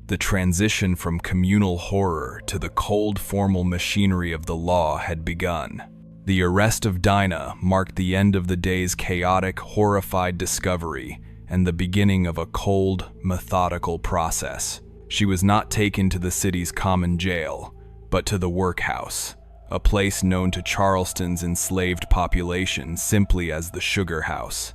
The transition from communal horror to the cold, formal machinery of the law had begun. The arrest of Dinah marked the end of the day's chaotic, horrified discovery and the beginning of a cold, methodical process. She was not taken to the city's common jail, but to the workhouse, a place known to Charleston's enslaved population simply as the Sugar House.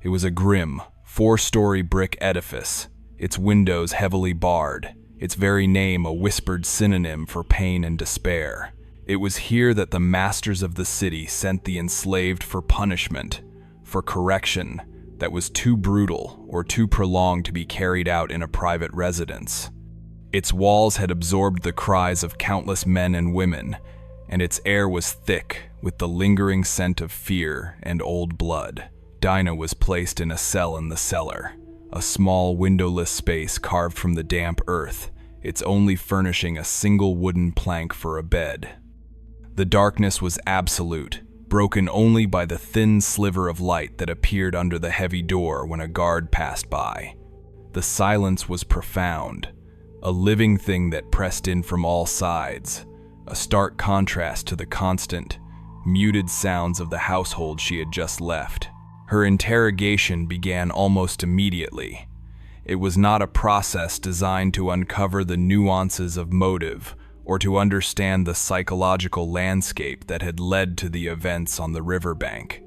It was a grim, 4-story brick edifice, its windows heavily barred, its very name a whispered synonym for pain and despair. It was here that the masters of the city sent the enslaved for punishment, for correction that was too brutal or too prolonged to be carried out in a private residence. Its walls had absorbed the cries of countless men and women, and its air was thick with the lingering scent of fear and old blood. Dinah was placed in a cell in the cellar, a small windowless space carved from the damp earth, its only furnishing a single wooden plank for a bed. The darkness was absolute, broken only by the thin sliver of light that appeared under the heavy door when a guard passed by. The silence was profound, a living thing that pressed in from all sides, a stark contrast to the constant, muted sounds of the household she had just left. Her interrogation began almost immediately. It was not a process designed to uncover the nuances of motive or to understand the psychological landscape that had led to the events on the riverbank.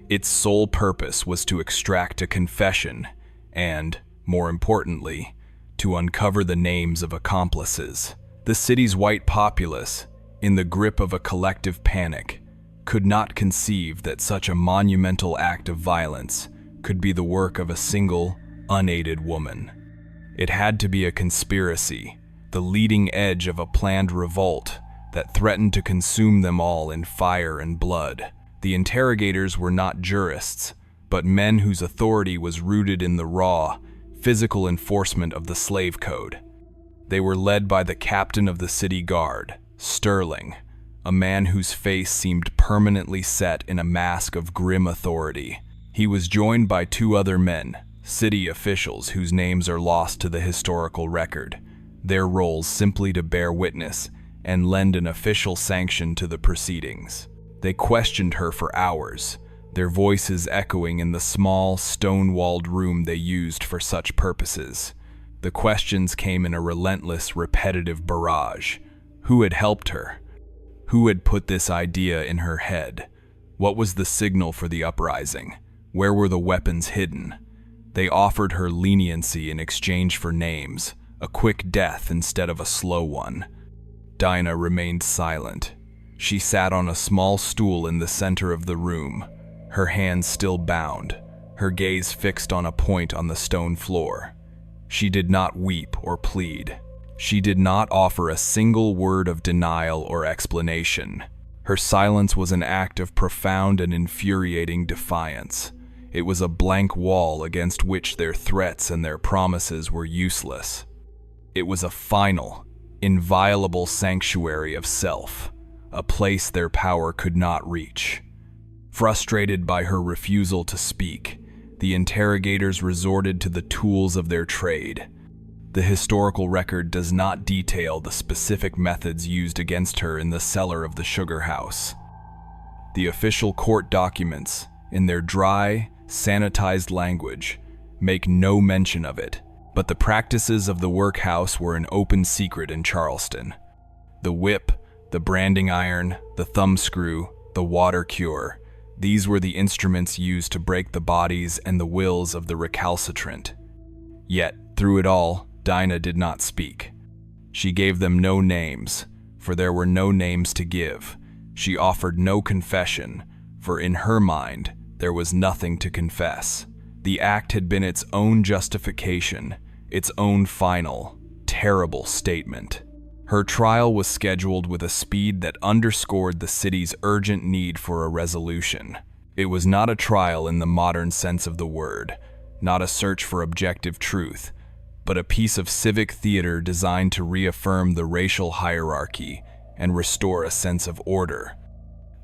Its sole purpose was to extract a confession and, more importantly, to uncover the names of accomplices. The city's white populace, in the grip of a collective panic, could not conceive that such a monumental act of violence could be the work of a single, unaided woman. It had to be a conspiracy, the leading edge of a planned revolt that threatened to consume them all in fire and blood. The interrogators were not jurists, but men whose authority was rooted in the raw, physical enforcement of the slave code. They were led by the captain of the city guard, Sterling, a man whose face seemed permanently set in a mask of grim authority. He was joined by 2 other men, city officials whose names are lost to the historical record, their roles simply to bear witness and lend an official sanction to the proceedings. They questioned her for hours, their voices echoing in the small, stone-walled room they used for such purposes. The questions came in a relentless, repetitive barrage. Who had helped her? Who had put this idea in her head? What was the signal for the uprising? Where were the weapons hidden? They offered her leniency in exchange for names, a quick death instead of a slow one. Dinah remained silent. She sat on a small stool in the center of the room, her hands still bound, her gaze fixed on a point on the stone floor. She did not weep or plead. She did not offer a single word of denial or explanation. Her silence was an act of profound and infuriating defiance. It was a blank wall against which their threats and their promises were useless. It was a final, inviolable sanctuary of self, a place their power could not reach. Frustrated by her refusal to speak, the interrogators resorted to the tools of their trade. The historical record does not detail the specific methods used against her in the cellar of the sugar house. The official court documents, in their dry, sanitized language, make no mention of it, but the practices of the workhouse were an open secret in Charleston. The whip, the branding iron, the thumbscrew, the water cure, these were the instruments used to break the bodies and the wills of the recalcitrant. Yet, through it all, Dinah did not speak. She gave them no names, for there were no names to give. She offered no confession, for in her mind, there was nothing to confess. The act had been its own justification, its own final, terrible statement. Her trial was scheduled with a speed that underscored the city's urgent need for a resolution. It was not a trial in the modern sense of the word, not a search for objective truth, but a piece of civic theater designed to reaffirm the racial hierarchy and restore a sense of order.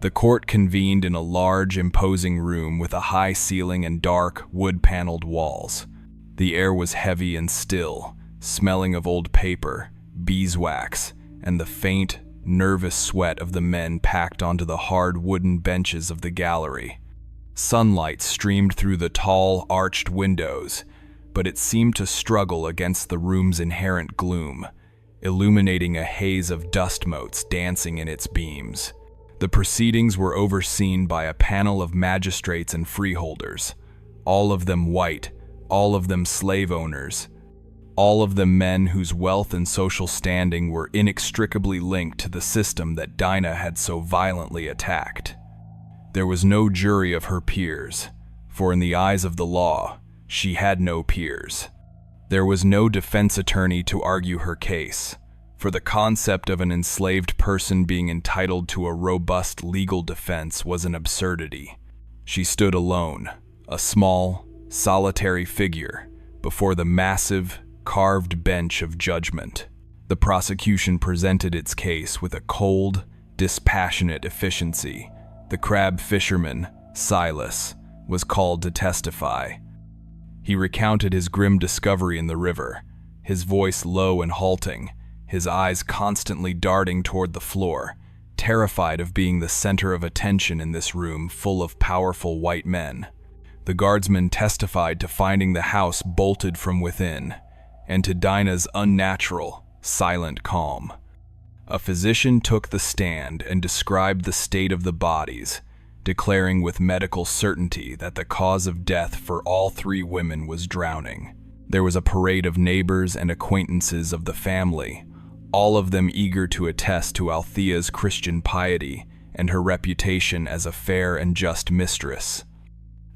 The court convened in a large, imposing room with a high ceiling and dark, wood-paneled walls. The air was heavy and still, smelling of old paper, beeswax, and the faint, nervous sweat of the men packed onto the hard wooden benches of the gallery. Sunlight streamed through the tall, arched windows, but it seemed to struggle against the room's inherent gloom, illuminating a haze of dust motes dancing in its beams. The proceedings were overseen by a panel of magistrates and freeholders, all of them white, all of them slave owners, all of them men whose wealth and social standing were inextricably linked to the system that Dinah had so violently attacked. There was no jury of her peers, for in the eyes of the law, she had no peers. There was no defense attorney to argue her case, for the concept of an enslaved person being entitled to a robust legal defense was an absurdity. She stood alone, a small, solitary figure, before the massive, carved bench of judgment. The prosecution presented its case with a cold, dispassionate efficiency. The crab fisherman, Silas, was called to testify. He recounted his grim discovery in the river, his voice low and halting, his eyes constantly darting toward the floor, terrified of being the center of attention in this room full of powerful white men. The guardsmen testified to finding the house bolted from within, and to Dinah's unnatural, silent calm. A physician took the stand and described the state of the bodies, declaring with medical certainty that the cause of death for all three women was drowning. There was a parade of neighbors and acquaintances of the family, all of them eager to attest to Althea's Christian piety and her reputation as a fair and just mistress.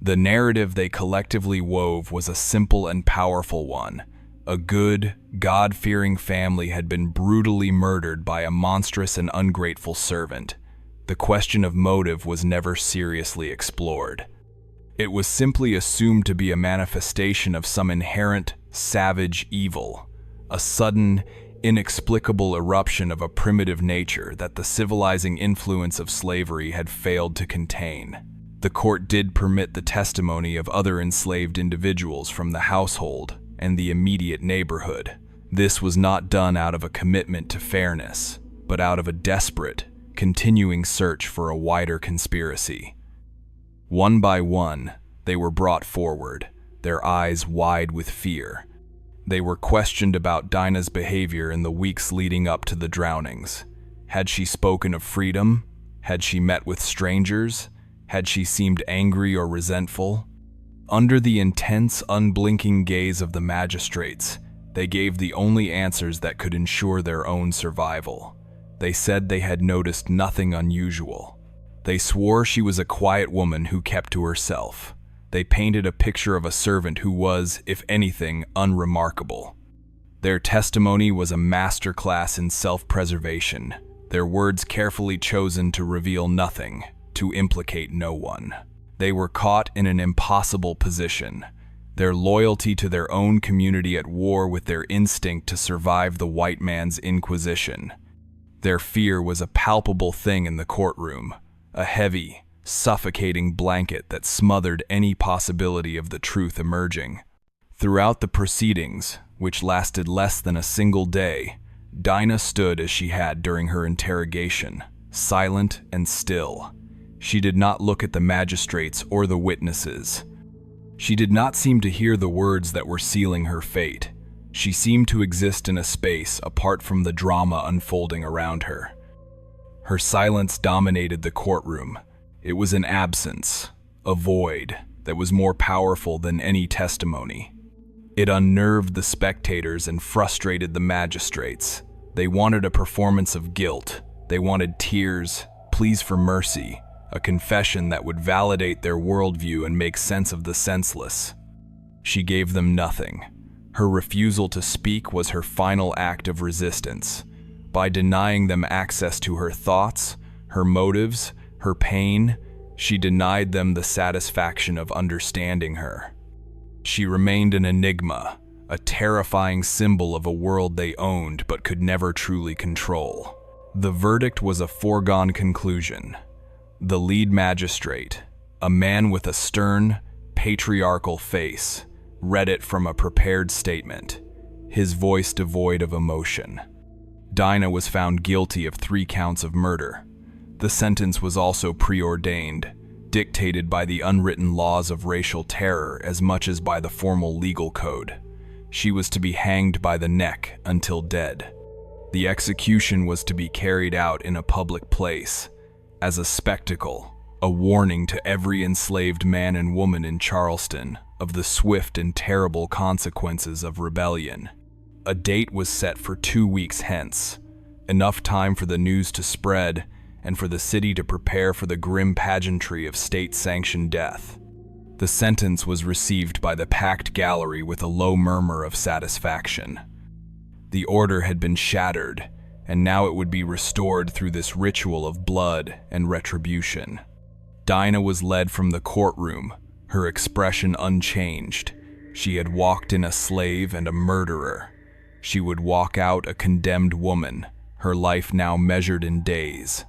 The narrative they collectively wove was a simple and powerful one. A good, God-fearing family had been brutally murdered by a monstrous and ungrateful servant. The question of motive was never seriously explored. It was simply assumed to be a manifestation of some inherent, savage evil, a sudden, inexplicable eruption of a primitive nature that the civilizing influence of slavery had failed to contain. The court did permit the testimony of other enslaved individuals from the household and the immediate neighborhood. This was not done out of a commitment to fairness, but out of a desperate, continuing search for a wider conspiracy. One by one, they were brought forward, their eyes wide with fear. They were questioned about Dinah's behavior in the weeks leading up to the drownings. Had she spoken of freedom? Had she met with strangers? Had she seemed angry or resentful? Under the intense, unblinking gaze of the magistrates, they gave the only answers that could ensure their own survival. They said they had noticed nothing unusual. They swore she was a quiet woman who kept to herself. They painted a picture of a servant who was, if anything, unremarkable. Their testimony was a masterclass in self-preservation, their words carefully chosen to reveal nothing, to implicate no one. They were caught in an impossible position, their loyalty to their own community at war with their instinct to survive the white man's inquisition. Their fear was a palpable thing in the courtroom, a heavy, suffocating blanket that smothered any possibility of the truth emerging. Throughout the proceedings, which lasted less than a single day, Dinah stood as she had during her interrogation, silent and still. She did not look at the magistrates or the witnesses. She did not seem to hear the words that were sealing her fate. She seemed to exist in a space apart from the drama unfolding around her. Her silence dominated the courtroom. It was an absence, a void, that was more powerful than any testimony. It unnerved the spectators and frustrated the magistrates. They wanted a performance of guilt. They wanted tears, pleas for mercy, a confession that would validate their worldview and make sense of the senseless. She gave them nothing. Her refusal to speak was her final act of resistance. By denying them access to her thoughts, her motives, her pain, she denied them the satisfaction of understanding her. She remained an enigma, a terrifying symbol of a world they owned but could never truly control. The verdict was a foregone conclusion. The lead magistrate, a man with a stern, patriarchal face, read it from a prepared statement, his voice devoid of emotion. Dinah was found guilty of 3 counts of murder. The sentence was also preordained, dictated by the unwritten laws of racial terror as much as by the formal legal code. She was to be hanged by the neck until dead. The execution was to be carried out in a public place, as a spectacle, a warning to every enslaved man and woman in Charleston of the swift and terrible consequences of rebellion. A date was set for 2 weeks hence, enough time for the news to spread and for the city to prepare for the grim pageantry of state-sanctioned death. The sentence was received by the packed gallery with a low murmur of satisfaction. The order had been shattered, and now it would be restored through this ritual of blood and retribution. Dinah was led from the courtroom, her expression unchanged. She had walked in a slave and a murderer. She would walk out a condemned woman, her life now measured in days.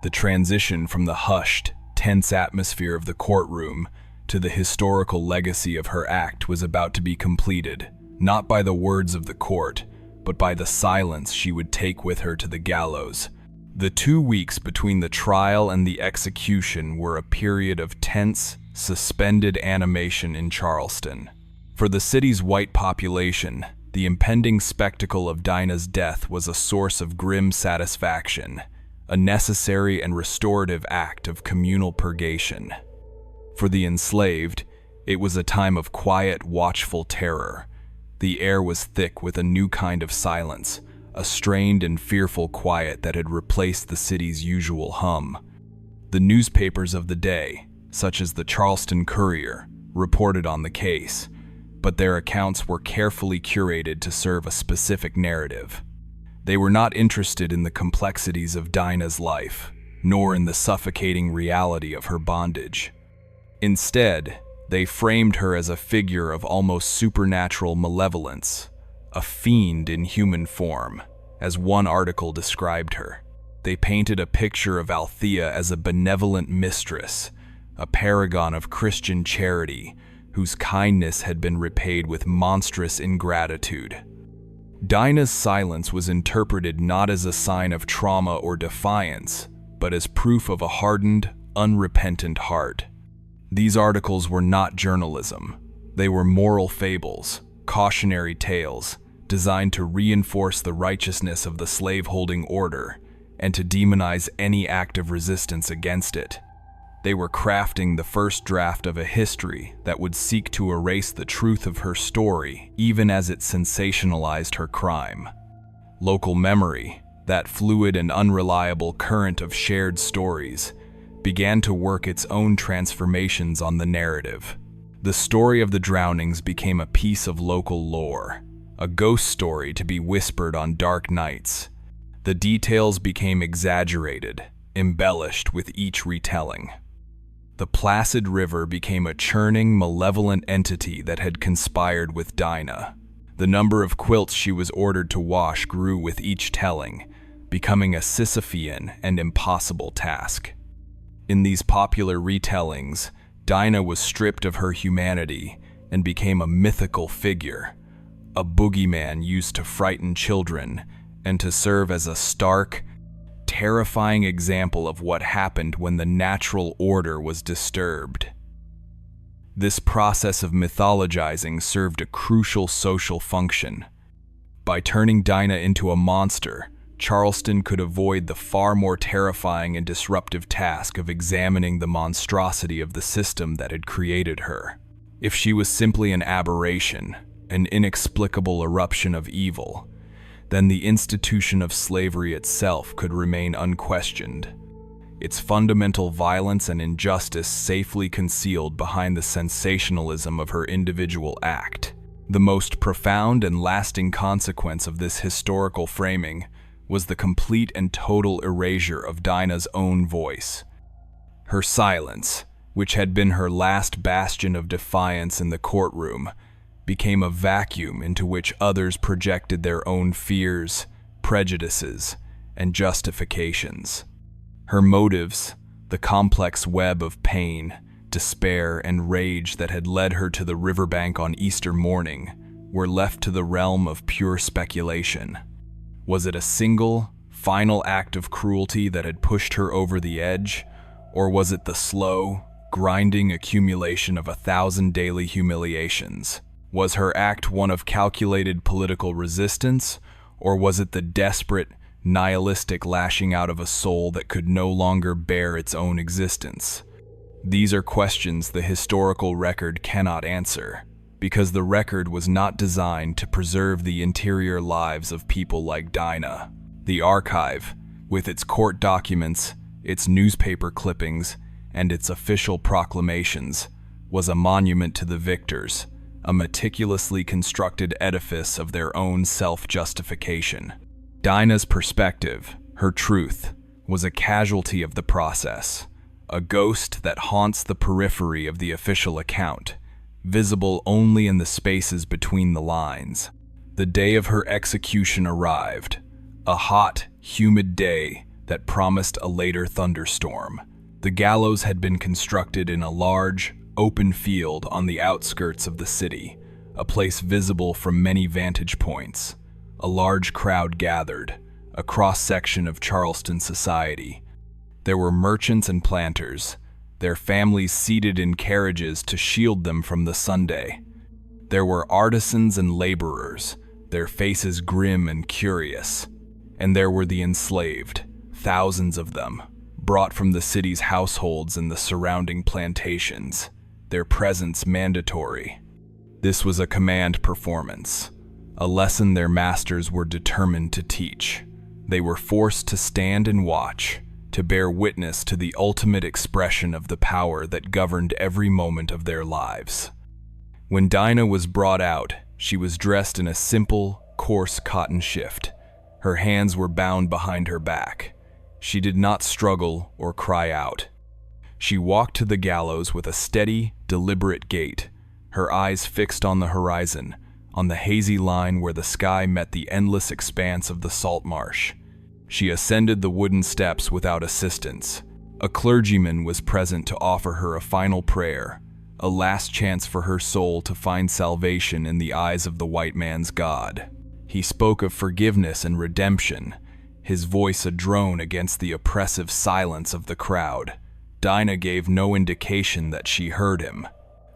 The transition from the hushed, tense atmosphere of the courtroom to the historical legacy of her act was about to be completed, not by the words of the court, but by the silence she would take with her to the gallows. The 2 weeks between the trial and the execution were a period of tense, suspended animation in Charleston. For the city's white population, the impending spectacle of Dinah's death was a source of grim satisfaction, a necessary and restorative act of communal purgation. For the enslaved, it was a time of quiet, watchful terror. The air was thick with a new kind of silence, a strained and fearful quiet that had replaced the city's usual hum. The newspapers of the day, such as the Charleston Courier, reported on the case, but their accounts were carefully curated to serve a specific narrative. They were not interested in the complexities of Dinah's life, nor in the suffocating reality of her bondage. Instead, they framed her as a figure of almost supernatural malevolence, a fiend in human form, as one article described her. They painted a picture of Althea as a benevolent mistress, a paragon of Christian charity, whose kindness had been repaid with monstrous ingratitude. Dinah's silence was interpreted not as a sign of trauma or defiance, but as proof of a hardened, unrepentant heart. These articles were not journalism. They were moral fables, cautionary tales, designed to reinforce the righteousness of the slaveholding order and to demonize any act of resistance against it. They were crafting the first draft of a history that would seek to erase the truth of her story, even as it sensationalized her crime. Local memory, that fluid and unreliable current of shared stories, began to work its own transformations on the narrative. The story of the drownings became a piece of local lore, a ghost story to be whispered on dark nights. The details became exaggerated, embellished with each retelling. The placid river became a churning, malevolent entity that had conspired with Dinah. The number of quilts she was ordered to wash grew with each telling, becoming a Sisyphean and impossible task. In these popular retellings, Dinah was stripped of her humanity and became a mythical figure, a boogeyman used to frighten children and to serve as a stark, terrifying example of what happened when the natural order was disturbed. This process of mythologizing served a crucial social function. By turning Dinah into a monster, Charleston could avoid the far more terrifying and disruptive task of examining the monstrosity of the system that had created her. If she was simply an aberration, an inexplicable eruption of evil, then the institution of slavery itself could remain unquestioned, its fundamental violence and injustice safely concealed behind the sensationalism of her individual act. The most profound and lasting consequence of this historical framing was the complete and total erasure of Dinah's own voice. Her silence, which had been her last bastion of defiance in the courtroom, became a vacuum into which others projected their own fears, prejudices, and justifications. Her motives, the complex web of pain, despair, and rage that had led her to the riverbank on Easter morning, were left to the realm of pure speculation. Was it a single, final act of cruelty that had pushed her over the edge, or was it the slow, grinding accumulation of 1,000 daily humiliations? Was her act one of calculated political resistance, or was it the desperate, nihilistic lashing out of a soul that could no longer bear its own existence? These are questions the historical record cannot answer, because the record was not designed to preserve the interior lives of people like Dinah. The archive, with its court documents, its newspaper clippings, and its official proclamations, was a monument to the victors, a meticulously constructed edifice of their own self-justification. Dinah's perspective, her truth, was a casualty of the process, a ghost that haunts the periphery of the official account, visible only in the spaces between the lines. The day of her execution arrived, a hot, humid day that promised a later thunderstorm. The gallows had been constructed in a large, open field on the outskirts of the city, a place visible from many vantage points. A large crowd gathered, a cross-section of Charleston society. There were merchants and planters, their families seated in carriages to shield them from the Sunday. There were artisans and laborers, their faces grim and curious. And there were the enslaved, thousands of them, brought from the city's households and the surrounding plantations, their presence mandatory. This was a command performance, a lesson their masters were determined to teach. They were forced to stand and watch, to bear witness to the ultimate expression of the power that governed every moment of their lives. When Dinah was brought out, she was dressed in a simple, coarse cotton shift. Her hands were bound behind her back. She did not struggle or cry out. She walked to the gallows with a steady, deliberate gait, her eyes fixed on the horizon, on the hazy line where the sky met the endless expanse of the salt marsh. She ascended the wooden steps without assistance. A clergyman was present to offer her a final prayer, a last chance for her soul to find salvation in the eyes of the white man's God. He spoke of forgiveness and redemption, his voice a drone against the oppressive silence of the crowd. Dinah gave no indication that she heard him.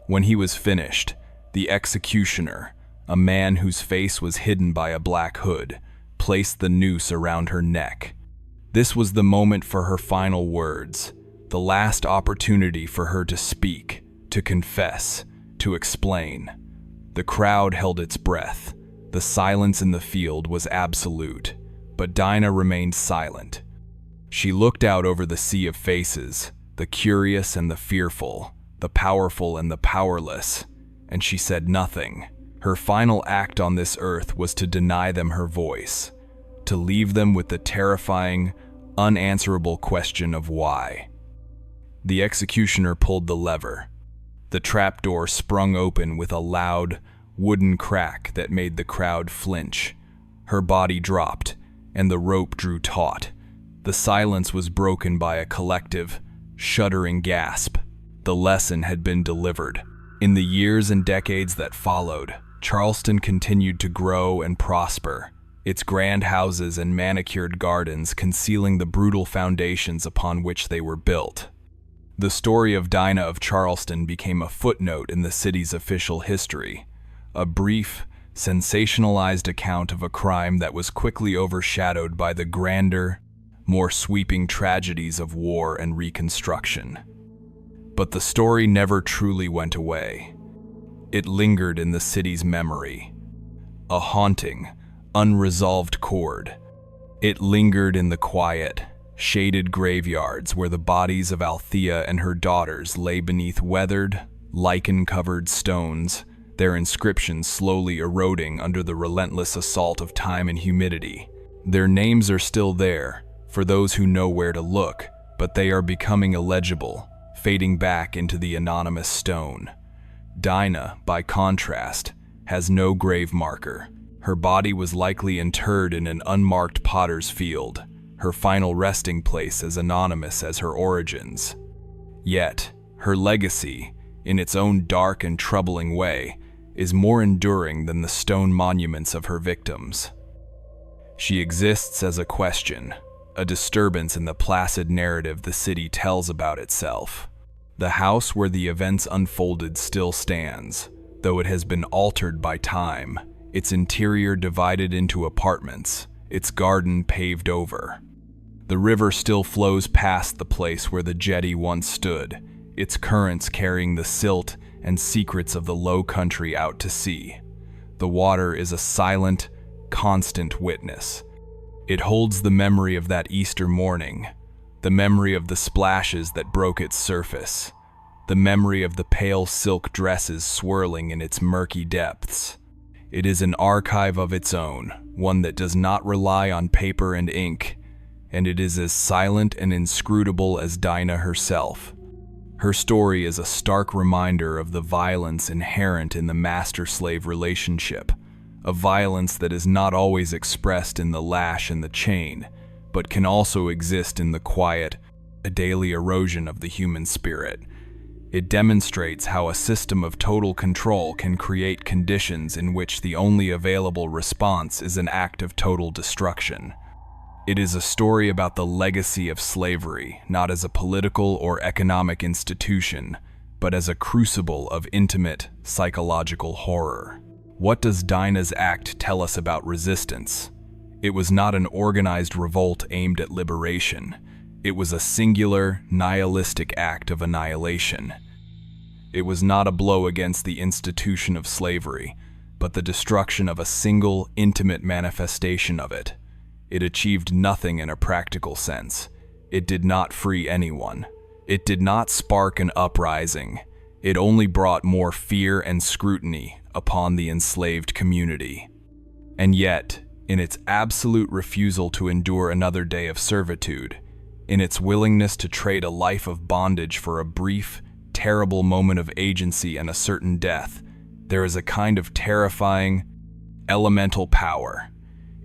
When he was finished, the executioner, a man whose face was hidden by a black hood, placed the noose around her neck. This was the moment for her final words, the last opportunity for her to speak, to confess, to explain. The crowd held its breath. The silence in the field was absolute, but Dinah remained silent. She looked out over the sea of faces, the curious and the fearful, the powerful and the powerless, and she said nothing. Her final act on this earth was to deny them her voice, to leave them with the terrifying, unanswerable question of why. The executioner pulled the lever. The trapdoor sprung open with a loud, wooden crack that made the crowd flinch. Her body dropped, and the rope drew taut. The silence was broken by a collective, shuddering gasp. The lesson had been delivered. In the years and decades that followed, Charleston continued to grow and prosper, its grand houses and manicured gardens concealing the brutal foundations upon which they were built. The story of Dinah of Charleston became a footnote in the city's official history, a brief, sensationalized account of a crime that was quickly overshadowed by the grander, more sweeping tragedies of war and Reconstruction. But the story never truly went away. It lingered in the city's memory, a haunting, unresolved chord. It lingered in the quiet, shaded graveyards where the bodies of Althea and her daughters lay beneath weathered, lichen-covered stones, their inscriptions slowly eroding under the relentless assault of time and humidity. Their names are still there, for those who know where to look, but they are becoming illegible, fading back into the anonymous stone. Dinah, by contrast, has no grave marker. Her body was likely interred in an unmarked potter's field, her final resting place as anonymous as her origins. Yet, her legacy, in its own dark and troubling way, is more enduring than the stone monuments of her victims. She exists as a question, a disturbance in the placid narrative the city tells about itself. The house where the events unfolded still stands, though it has been altered by time, its interior divided into apartments, its garden paved over. The river still flows past the place where the jetty once stood, its currents carrying the silt and secrets of the low country out to sea. The water is a silent, constant witness. It holds the memory of that Easter morning, the memory of the splashes that broke its surface, the memory of the pale silk dresses swirling in its murky depths. It is an archive of its own, one that does not rely on paper and ink, and it is as silent and inscrutable as Dinah herself. Her story is a stark reminder of the violence inherent in the master-slave relationship, a violence that is not always expressed in the lash and the chain, but can also exist in the quiet, daily erosion of the human spirit. It demonstrates how a system of total control can create conditions in which the only available response is an act of total destruction. It is a story about the legacy of slavery, not as a political or economic institution, but as a crucible of intimate, psychological horror. What does Dinah's act tell us about resistance? It was not an organized revolt aimed at liberation. It was a singular, nihilistic act of annihilation. It was not a blow against the institution of slavery, but the destruction of a single, intimate manifestation of it. It achieved nothing in a practical sense. It did not free anyone. It did not spark an uprising. It only brought more fear and scrutiny upon the enslaved community. And yet, in its absolute refusal to endure another day of servitude, in its willingness to trade a life of bondage for a brief, terrible moment of agency and a certain death, there is a kind of terrifying, elemental power.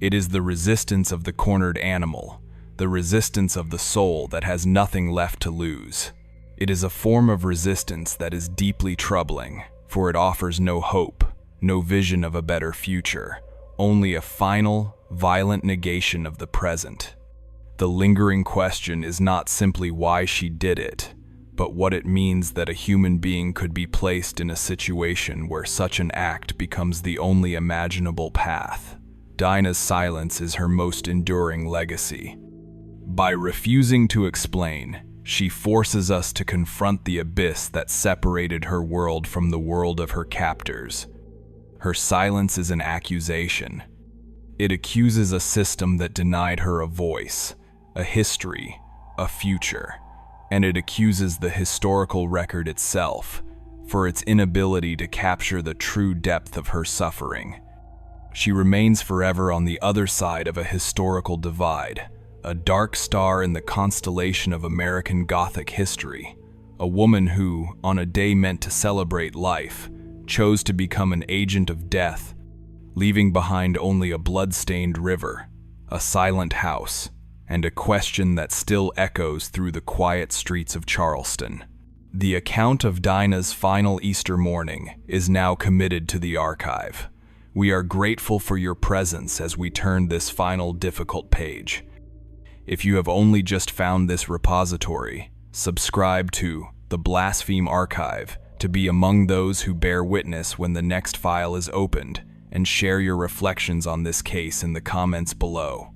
It is the resistance of the cornered animal, the resistance of the soul that has nothing left to lose. It is a form of resistance that is deeply troubling, for it offers no hope, no vision of a better future, only a final, violent negation of the present. The lingering question is not simply why she did it, but what it means that a human being could be placed in a situation where such an act becomes the only imaginable path. Dinah's silence is her most enduring legacy. By refusing to explain, she forces us to confront the abyss that separated her world from the world of her captors. Her silence is an accusation. It accuses a system that denied her a voice, a history, a future, and it accuses the historical record itself for its inability to capture the true depth of her suffering. She remains forever on the other side of a historical divide, a dark star in the constellation of American Gothic history, a woman who, on a day meant to celebrate life, chose to become an agent of death, leaving behind only a blood-stained river, a silent house, and a question that still echoes through the quiet streets of Charleston. The account of Dinah's final Easter morning is now committed to the archive. We are grateful for your presence as we turn this final difficult page. If you have only just found this repository, subscribe to the Blaspheme Archive to be among those who bear witness when the next file is opened, and share your reflections on this case in the comments below.